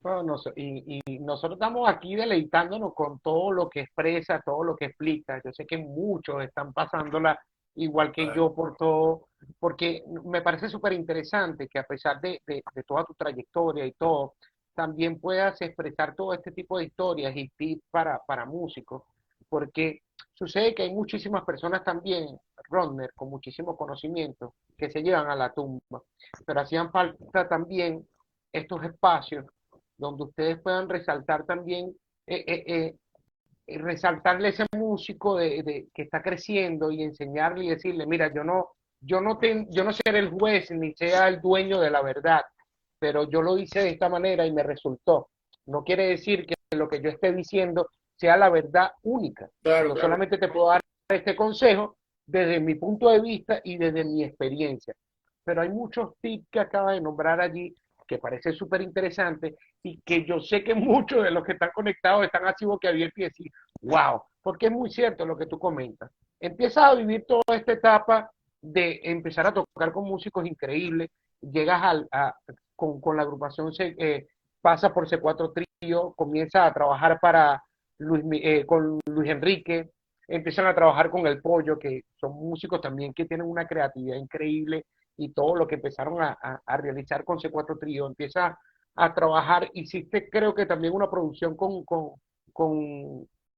No, y nosotros estamos aquí deleitándonos con todo lo que expresa, todo lo que explica. Yo sé que muchos están pasándola igual que yo por todo, porque me parece súper interesante que a pesar de toda tu trayectoria y todo, también puedas expresar todo este tipo de historias y tips para músicos, porque sucede que hay muchísimas personas también, Rodner, con muchísimo conocimiento, que se llevan a la tumba, pero hacían falta también estos espacios donde ustedes puedan resaltar también, eh, eh, resaltarle a ese músico que está creciendo y enseñarle y decirle, mira, yo no seré el juez ni sea el dueño de la verdad, pero yo lo hice de esta manera y me resultó. No quiere decir que lo que yo esté diciendo sea la verdad única, Claro, sino claro. solamente te puedo dar este consejo desde mi punto de vista y desde mi experiencia. Pero hay muchos tips que acaba de nombrar allí que parece súper interesante y que yo sé que muchos de los que están conectados están así boquiabiertos y decir, wow, porque es muy cierto lo que tú comentas. empiezas a vivir toda esta etapa de empezar a tocar con músicos increíbles, llegas con la agrupación, pasa por C4 Trío, comienza a trabajar con Luis Enrique, empiezan a trabajar con El Pollo, que son músicos también que tienen una creatividad increíble, y todo lo que empezaron a realizar con C4 Trío, empieza a trabajar, hiciste creo que también una producción con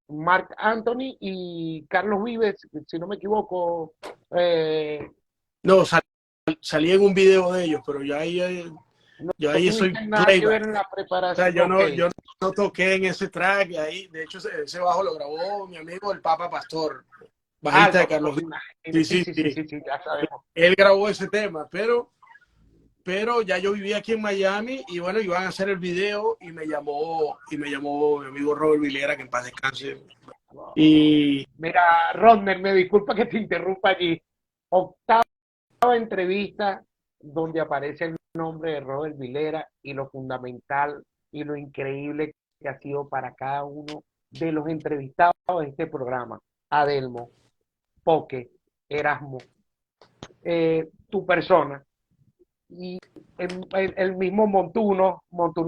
Marc Anthony y Carlos Vives, si no me equivoco. No, salí en un video de ellos, pero No, yo no ahí soy tuviste nada que ver playback. en la O sea, preparación. Ok. yo no toqué en ese track ahí. De hecho, ese bajo lo grabó mi amigo el Papa Pastor, Ah, el bajista de Papa Carlos Pastor, Vives. imagínate. Sí, Sí, sí, sí, sí, sí. sí, sí, ya sabemos. Él grabó ese tema, pero ya yo vivía aquí en Miami y bueno, iban a hacer el video y me llamó mi amigo Robert Vilera, que en paz descanse. Y Mira, Rodner, me disculpa que te interrumpa allí. Octava entrevista donde aparece el nombre de Robert Vilera y lo fundamental y lo increíble que ha sido para cada uno de los entrevistados de este programa. Adelmo, Poque, Erasmo, tu persona y el mismo Montuno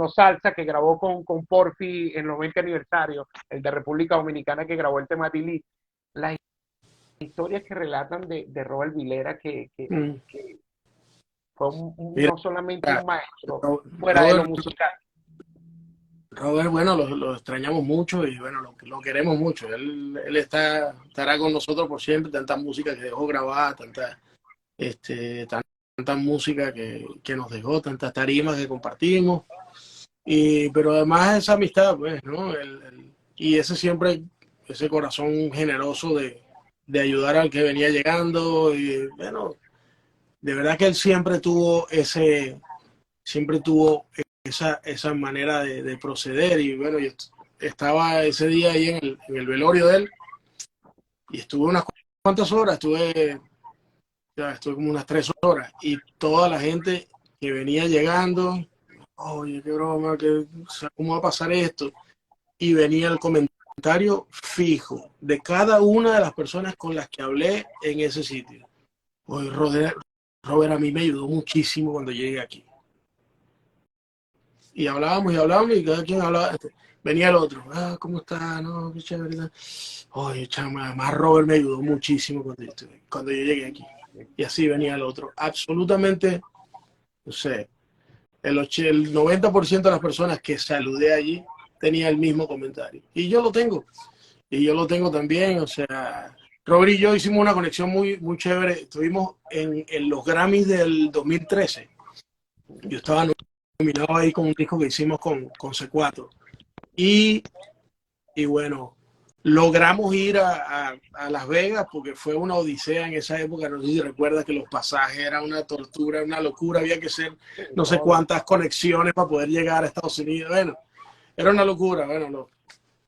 Salsa que grabó con Porfi en los 20 aniversario, el de República Dominicana que grabó el tema Tilly, las historias que relatan de Robert Vilera que fue mira, no solamente un maestro fuera de lo Robert, musical. Robert, bueno, lo extrañamos mucho y bueno, lo queremos mucho. Él estará con nosotros por siempre, tanta música que dejó grabada, tanta música que nos dejó, tantas tarimas que compartimos. Pero además esa amistad, pues, ¿no? Y ese corazón generoso de ayudar al que venía llegando. Y bueno, de verdad que él siempre tuvo esa manera de proceder. Y bueno, yo estaba ese día ahí en el velorio de él y estuve unas cuantas horas, estuve como unas 3 horas y toda la gente que venía llegando, oye, qué broma, ¿cómo va a pasar esto? Y venía el comentario fijo de cada una de las personas con las que hablé en ese sitio. Oye, Robert a mí me ayudó muchísimo cuando llegué aquí. Y hablábamos y cada quien hablaba. Venía el otro, ¿cómo está? No, qué chévere. Oye, chama, además Robert me ayudó muchísimo cuando yo llegué aquí. Y así venía el otro. Absolutamente, no sé, el 90% de las personas que saludé allí tenía el mismo comentario. Y yo lo tengo. Y yo lo tengo también. O sea, Robert y yo hicimos una conexión muy, muy chévere. Estuvimos en los Grammys del 2013. Yo estaba nominado ahí con un disco que hicimos con C4. Y, y bueno, logramos ir a Las Vegas porque fue una odisea en esa época. No sé si recuerdas que los pasajes eran una tortura, una locura. Había que hacer no sé No, cuántas conexiones para poder llegar a Estados Unidos. Bueno, era una locura. Bueno,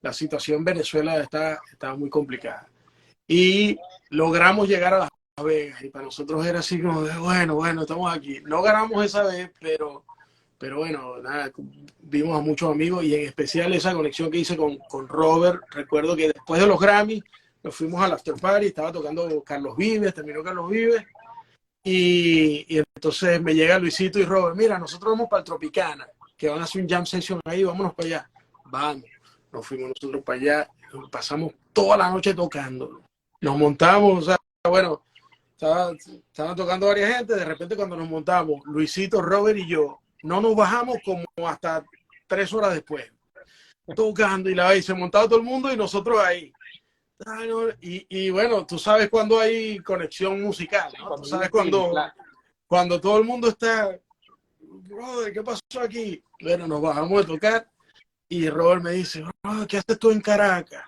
la situación en Venezuela estaba muy complicada. Y logramos llegar a Las Vegas. Y para nosotros era así como de, bueno, estamos aquí. No ganamos esa vez, pero bueno, nada, vimos a muchos amigos y en especial esa conexión que hice con Robert. Recuerdo que después de los Grammy nos fuimos al after party, estaba tocando Carlos Vives, terminó Carlos Vives y entonces me llega Luisito y Robert, mira, nosotros vamos para el Tropicana, que van a hacer un jam session ahí, vámonos para allá. Vamos, nos fuimos nosotros para allá, pasamos toda la noche tocando. Nos montamos, o sea, bueno, estaban tocando varias gente, de repente cuando nos montamos, Luisito, Robert y yo, no nos bajamos como hasta 3 horas después, tocando y la vez se montaba todo el mundo y nosotros ahí. Y bueno, tú sabes cuando hay conexión musical, ¿no? Tú cuando hay sabes un feeling, claro. cuando todo el mundo está, brother, ¿qué pasó aquí? Bueno, nos bajamos de tocar y Robert me dice, ¿qué haces tú en Caracas?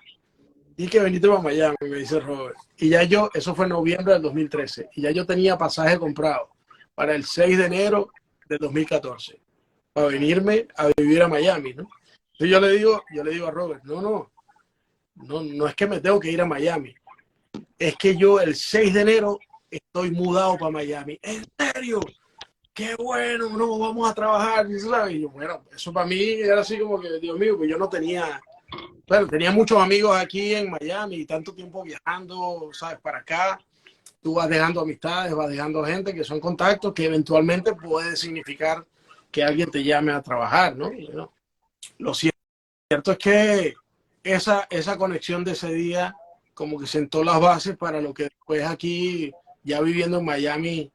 Y que veniste para Miami, me dice Robert. Y ya eso fue en noviembre del 2013, y ya yo tenía pasaje comprado para el 6 de enero del 2014, para venirme a vivir a Miami, ¿no? Entonces yo le digo a Robert, no es que me tengo que ir a Miami, es que yo el 6 de enero estoy mudado para Miami. ¿En serio? Qué bueno, no, vamos a trabajar, ¿sabes? Y yo, bueno, eso para mí era así como que, Dios mío, que yo no tenía bueno, tenía muchos amigos aquí en Miami y tanto tiempo viajando, ¿sabes? Para acá, tú vas dejando amistades, vas dejando gente que son contactos que eventualmente puede significar que alguien te llame a trabajar, ¿no? Bueno, lo cierto es que esa conexión de ese día como que sentó las bases para lo que después aquí, ya viviendo en Miami,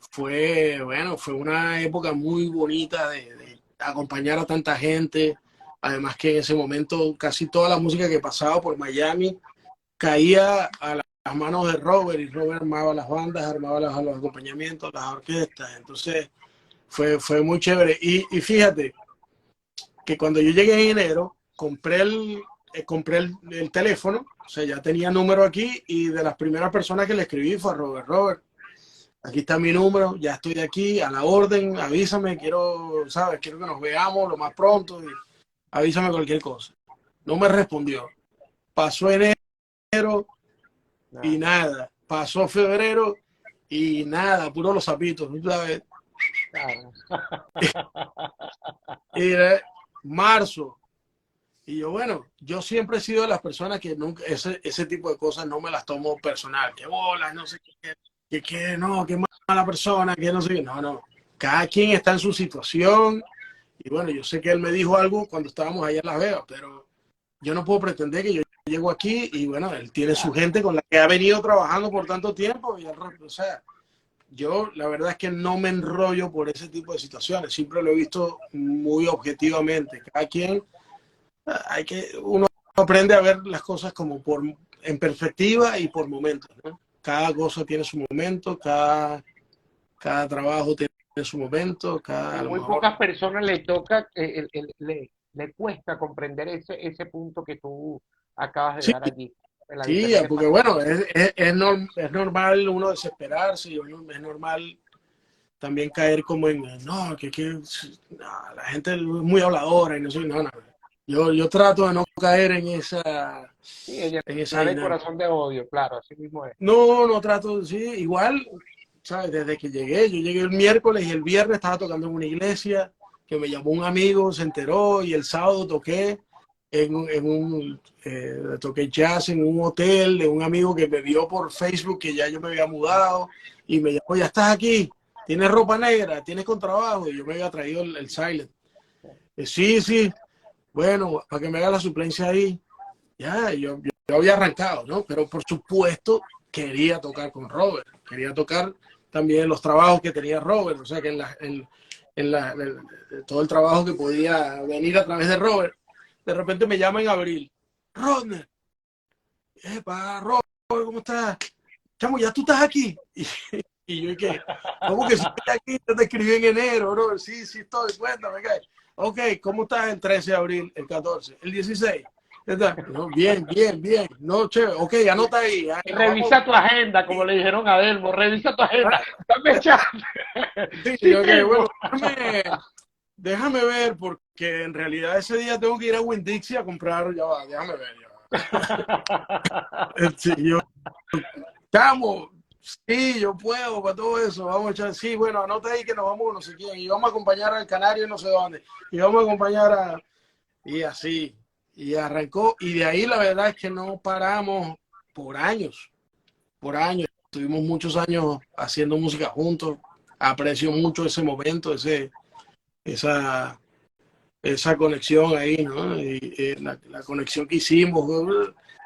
fue, bueno, fue una época muy bonita de acompañar a tanta gente. Además que en ese momento casi toda la música que pasaba por Miami caía a las manos de Robert, y Robert armaba las bandas, armaba los acompañamientos, las orquestas. Entonces fue muy chévere. Y fíjate que cuando yo llegué en enero, compré el teléfono, o sea, ya tenía número aquí, y de las primeras personas que le escribí fue a Robert. Robert, aquí está mi número, ya estoy aquí, a la orden, avísame, quiero, ¿sabes? Quiero que nos veamos lo más pronto, y avísame cualquier cosa. No me respondió. Pasó enero y nada. Pasó febrero y nada, puro los zapitos, ¿sabes? Claro. Y marzo. Y yo, bueno, yo siempre he sido de las personas que nunca, ese tipo de cosas no me las tomo personal. Que bolas, no sé qué, no, qué mala persona, que no sé qué. No, no. Cada quien está en su situación. Y bueno, yo sé que él me dijo algo cuando estábamos allá en Las Vegas, pero yo no puedo pretender que yo llego aquí y bueno, él tiene su gente con la que ha venido trabajando por tanto tiempo. Y o sea, yo la verdad es que no me enrollo por ese tipo de situaciones. Siempre lo he visto muy objetivamente. Cada quien uno aprende a ver las cosas como en perspectiva y por momentos, ¿no? Cada cosa tiene su momento, cada trabajo tiene su momento, Y a lo muy mejor. pocas personas le toca, le cuesta comprender ese punto que tú acabas de Sí, dar allí, la sí, diferencia porque tan bueno, grande. es normal uno desesperarse, y es normal también caer como en, no, no, la gente es muy habladora y no sé, no, no. Yo trato de no caer Sí, en esa llenar el dinámica. corazón de odio, claro, así mismo es. No, no trato, sí, igual, ¿sabes? Desde que yo llegué el miércoles y el viernes estaba tocando en una iglesia, que me llamó un amigo, se enteró, y el sábado toqué toqué jazz en un hotel de un amigo que me vio por Facebook, que ya yo me había mudado, y me llamó, ya estás aquí, tienes ropa negra, tienes contrabajo, y yo me había traído el Silent. Sí, sí, bueno, para que me haga la suplencia ahí. Ya, yo había arrancado, ¿no? Pero por supuesto quería tocar con Robert, quería tocar también los trabajos que tenía Robert, o sea que todo el trabajo que podía venir a través de Robert. De repente me llama en abril, Rodner, Robert, ¿cómo estás? Chamo, ya tú estás aquí. Y yo dije, ¿cómo que si estoy aquí? Yo te escribí en enero, bro. Sí, sí estoy, cuéntame. ¿Qué? Ok, ¿cómo estás el 13 de abril, el 14, el 16? No, bien, bien, bien. No, chévere. Ok, anota ahí. Ay, nos vamos. Revisa tu agenda, como le dijeron a Delmo, revisa tu agenda, Ah, dame chance. sí, Sí ok, tengo. bueno, déjame ver, porque en realidad ese día tengo que ir a Winn-Dixie a comprar, ya va, déjame ver, ya va. Sí, chamo, sí, yo puedo para todo eso, vamos a echar, sí, bueno, anota ahí que nos vamos con no sé quién, y vamos a acompañar al Canario no sé dónde, y vamos a acompañar y así, y arrancó, y de ahí la verdad es que no paramos por años, por años, tuvimos muchos años haciendo música juntos, aprecio mucho ese momento, esa, esa conexión ahí, ¿no? Y la conexión que hicimos,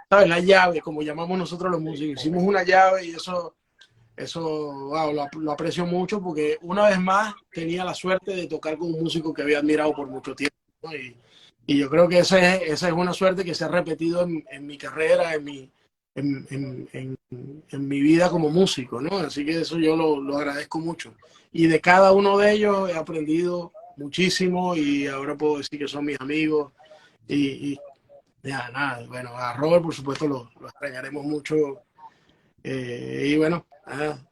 ¿sabes? La llave, como llamamos nosotros los Sí, músicos, hicimos correcto. una llave, y eso wow, lo aprecio mucho, porque una vez más tenía la suerte de tocar con un músico que había admirado por mucho tiempo, ¿no? Y yo creo que esa es una suerte que se ha repetido en mi carrera, en mi vida como músico, ¿no? Así que eso yo lo agradezco mucho. Y de cada uno de ellos he aprendido muchísimo, y ahora puedo decir que son mis amigos. Y ya, nada, bueno, a Robert por supuesto lo extrañaremos mucho. Y bueno, nada,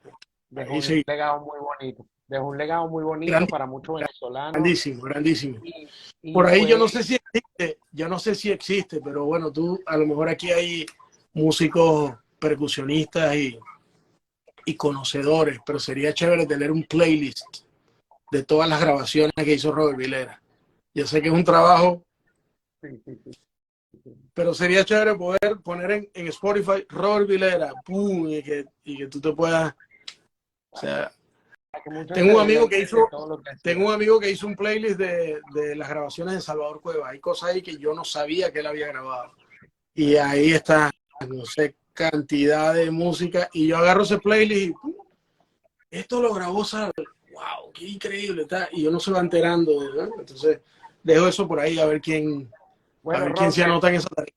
Dejó ahí un sí, legado muy bonito, dejó un legado muy bonito para muchos venezolanos grandísimo, grandísimo. y Por ahí yo fue, no sé si existe, yo no sé si existe, pero bueno, tú, a lo mejor aquí hay músicos percusionistas y conocedores, pero sería chévere tener un playlist de todas las grabaciones que hizo Robert Vilera. Yo sé que es un trabajo sí, sí, sí. pero sería chévere poder poner en Spotify Robert Vilera, ¡pum! Y que tú te puedas, o sea, Que muchos se tengo un amigo que deleiten de hizo, todo lo que tengo hacía. un amigo que hizo un playlist de las grabaciones de Salvador Cueva. Hay cosas ahí que yo no sabía que él había grabado. Y ahí está, no sé, cantidad de música. Y yo agarro ese playlist y ¡pum! Esto lo grabó Sal. ¡Wow! ¡Qué increíble! Está. Y yo no se va enterando, ¿no? Entonces, dejo eso por ahí a Bueno, ver quién se Ronald, anota en esa tarea.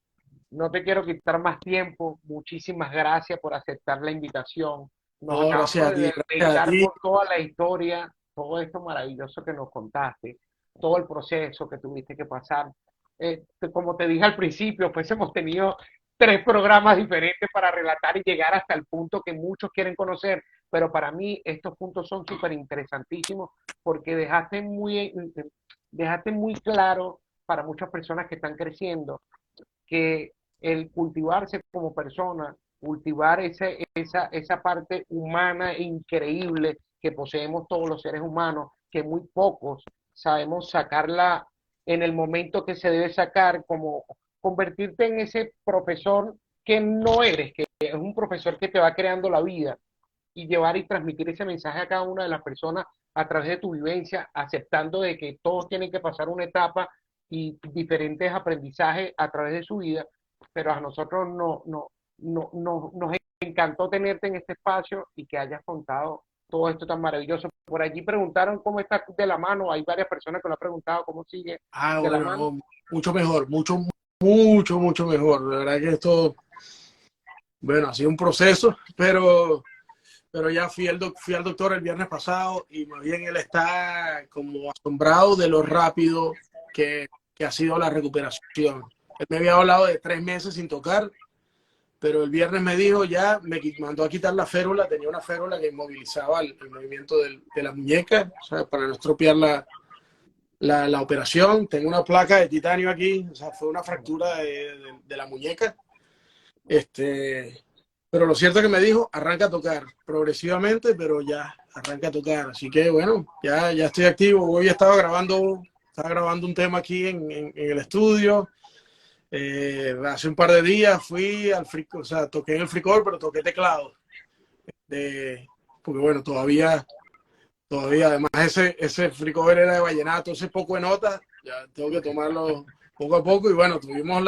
no te quiero quitar más tiempo. Muchísimas gracias por aceptar la invitación. Nos No, acabamos de gracias a deleitar ti. con toda la historia, todo esto maravilloso que nos contaste, todo el proceso que tuviste que pasar. Como te dije al principio, pues hemos tenido 3 programas diferentes para relatar y llegar hasta el punto que muchos quieren conocer, pero para mí estos puntos son súper interesantísimos porque dejaste muy claro para muchas personas que están creciendo que el cultivarse como persona, cultivar esa parte humana increíble que poseemos todos los seres humanos, que muy pocos sabemos sacarla en el momento que se debe sacar, como convertirte en ese profesor que no eres, que es un profesor que te va creando la vida y llevar y transmitir ese mensaje a cada una de las personas a través de tu vivencia, aceptando de que todos tienen que pasar una etapa y diferentes aprendizajes a través de su vida, pero a nosotros nos encantó tenerte en este espacio y que hayas contado todo esto tan maravilloso. Por allí preguntaron cómo está de la mano, hay varias personas que lo han preguntado cómo sigue Ah, de la bueno, mano. no, mucho mejor, mucho mejor. La verdad que esto, bueno, ha sido un proceso, pero ya fui al doctor el viernes pasado y más bien él está como asombrado de lo rápido que ha sido la recuperación. Él me había hablado de 3 meses sin tocar, pero el viernes me dijo ya, mandó a quitar la férula, tenía una férula que inmovilizaba el movimiento de la muñeca, o sea, para no estropear la operación. Tengo una placa de titanio aquí, o sea, fue una fractura de la muñeca. Pero lo cierto es que me dijo, arranca a tocar progresivamente, pero ya arranca a tocar. Así que bueno, ya estoy activo. Hoy estaba grabando un tema aquí en el estudio. Hace un par de días fui o sea, toqué en el fricor, pero toqué teclado. Porque bueno, todavía, además ese fricor era de vallenato, ese poco de notas, ya tengo que tomarlo poco a poco. Y bueno, tuvimos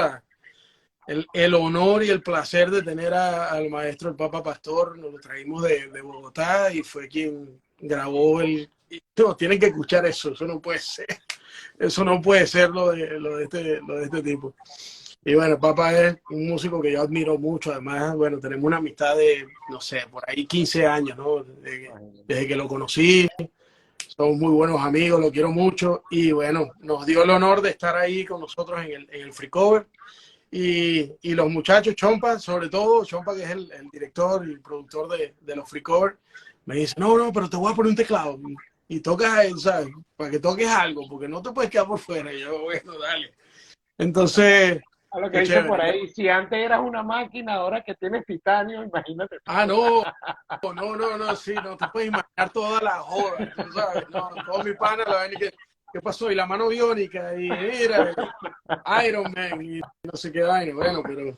el honor y el placer de tener al maestro el Papa Pastor, nos lo traímos de Bogotá y fue quien grabó no, tienen que escuchar eso no puede ser, eso no puede ser lo de este tipo. Y bueno, Papa es un músico que yo admiro mucho, además, bueno, tenemos una amistad de, no sé, por ahí 15 años, ¿no? Desde que lo conocí, somos muy buenos amigos, lo quiero mucho y bueno, nos dio el honor de estar ahí con nosotros en el Free Cover. Y los muchachos, Chompa, sobre todo, Chompa, que es el director y el productor de los Free Cover, me dice, no, pero te voy a poner un teclado y tocas, ¿sabes? Para que toques algo, porque no te puedes quedar por fuera. Y yo, bueno, dale. Entonces, A lo que qué dicen por chévere. ahí, si antes eras una máquina, ahora que tienes titanio, imagínate. Ah, no, sí, no te puedes imaginar toda la joda, tú sabes, no, todos mis panas la ven y que, ¿qué pasó? Y la mano biónica, y mira, Iron Man, y no sé qué vaina, bueno, pero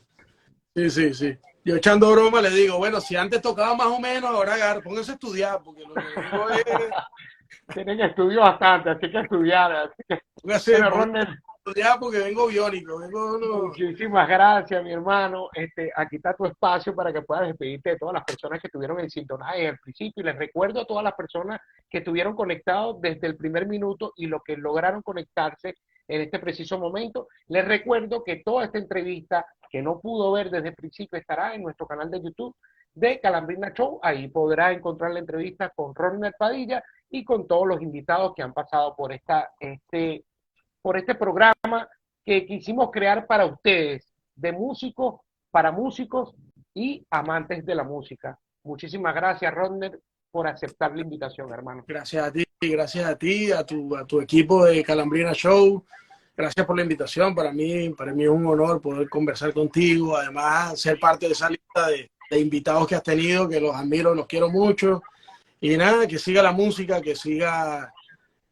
sí. Yo echando broma le digo, bueno, si antes tocaba más o menos, ahora póngase a estudiar, porque lo que vengo es, Tienen estudio bastante, así que estudiar. Así que, bueno, póngase Ronald, a estudiar porque vengo biónico, vengo, no. muchísimas gracias, mi hermano. Aquí está tu espacio para que puedas despedirte de todas las personas que estuvieron en sintonía desde el principio. Y les recuerdo a todas las personas que estuvieron conectados desde el primer minuto y los que lograron conectarse en este preciso momento. Les recuerdo que toda esta entrevista que no pudo ver desde el principio estará en nuestro canal de YouTube de Calambrina Show. Ahí podrá encontrar la entrevista con Ronald Padilla y con todos los invitados que han pasado por este programa que quisimos crear para ustedes, de músicos, para músicos y amantes de la música. Muchísimas gracias, Rodner, por aceptar la invitación, hermano. Gracias a ti, a tu equipo de Calambrina Show. Gracias por la invitación. Para mí es un honor poder conversar contigo. Además, ser parte de esa lista de invitados que has tenido, que los admiro, los quiero mucho. Y nada, que siga la música, que siga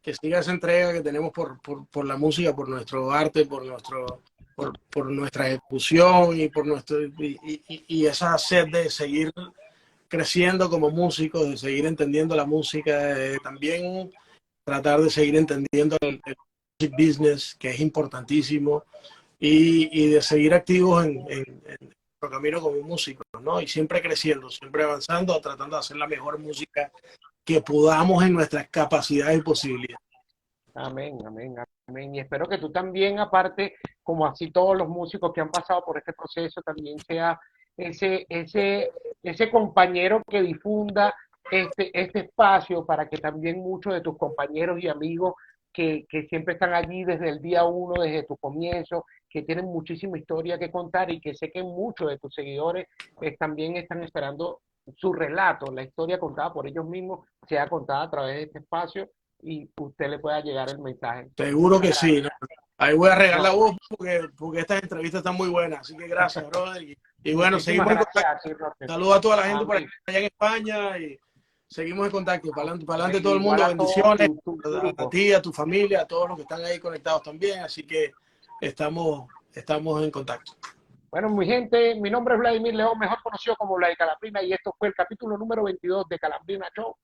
esa entrega que tenemos por la música, por nuestro arte, por nuestra ejecución y por y esa sed de seguir creciendo como músicos, de seguir entendiendo la música, también tratar de seguir entendiendo el music business, que es importantísimo, y de seguir activos en nuestro camino como músicos, ¿no? Y siempre creciendo, siempre avanzando, tratando de hacer la mejor música que podamos en nuestras capacidades y posibilidades. Amén, amén, amén. Y espero que tú también, aparte, como así todos los músicos que han pasado por este proceso, también sea ese compañero que difunda este espacio para que también muchos de tus compañeros y amigos que siempre están allí desde el día uno, desde tu comienzo, que tienen muchísima historia que contar y que sé que muchos de tus seguidores también están esperando su relato, la historia contada por ellos mismos, sea contada a través de este espacio y usted le pueda llegar el mensaje. Seguro Muchas que sí, gracias. ¿no? Ahí voy a regar la No, voz porque estas entrevistas están muy buenas. Así que gracias, brother. Y bueno, muchísimas seguimos en gracias contacto. a ti, Roger. Saludos a toda la gente por Amén. allá en España y seguimos en contacto. Para Amén. adelante todo el Igual mundo. a todo Bendiciones tu a grupo. ti, a tu familia, a todos los que están ahí conectados también. Así que estamos en contacto. Bueno, mi gente, mi nombre es Vladimir León, mejor conocido como Vlad Calambrina, y esto fue el capítulo número 22 de Calambrina Show.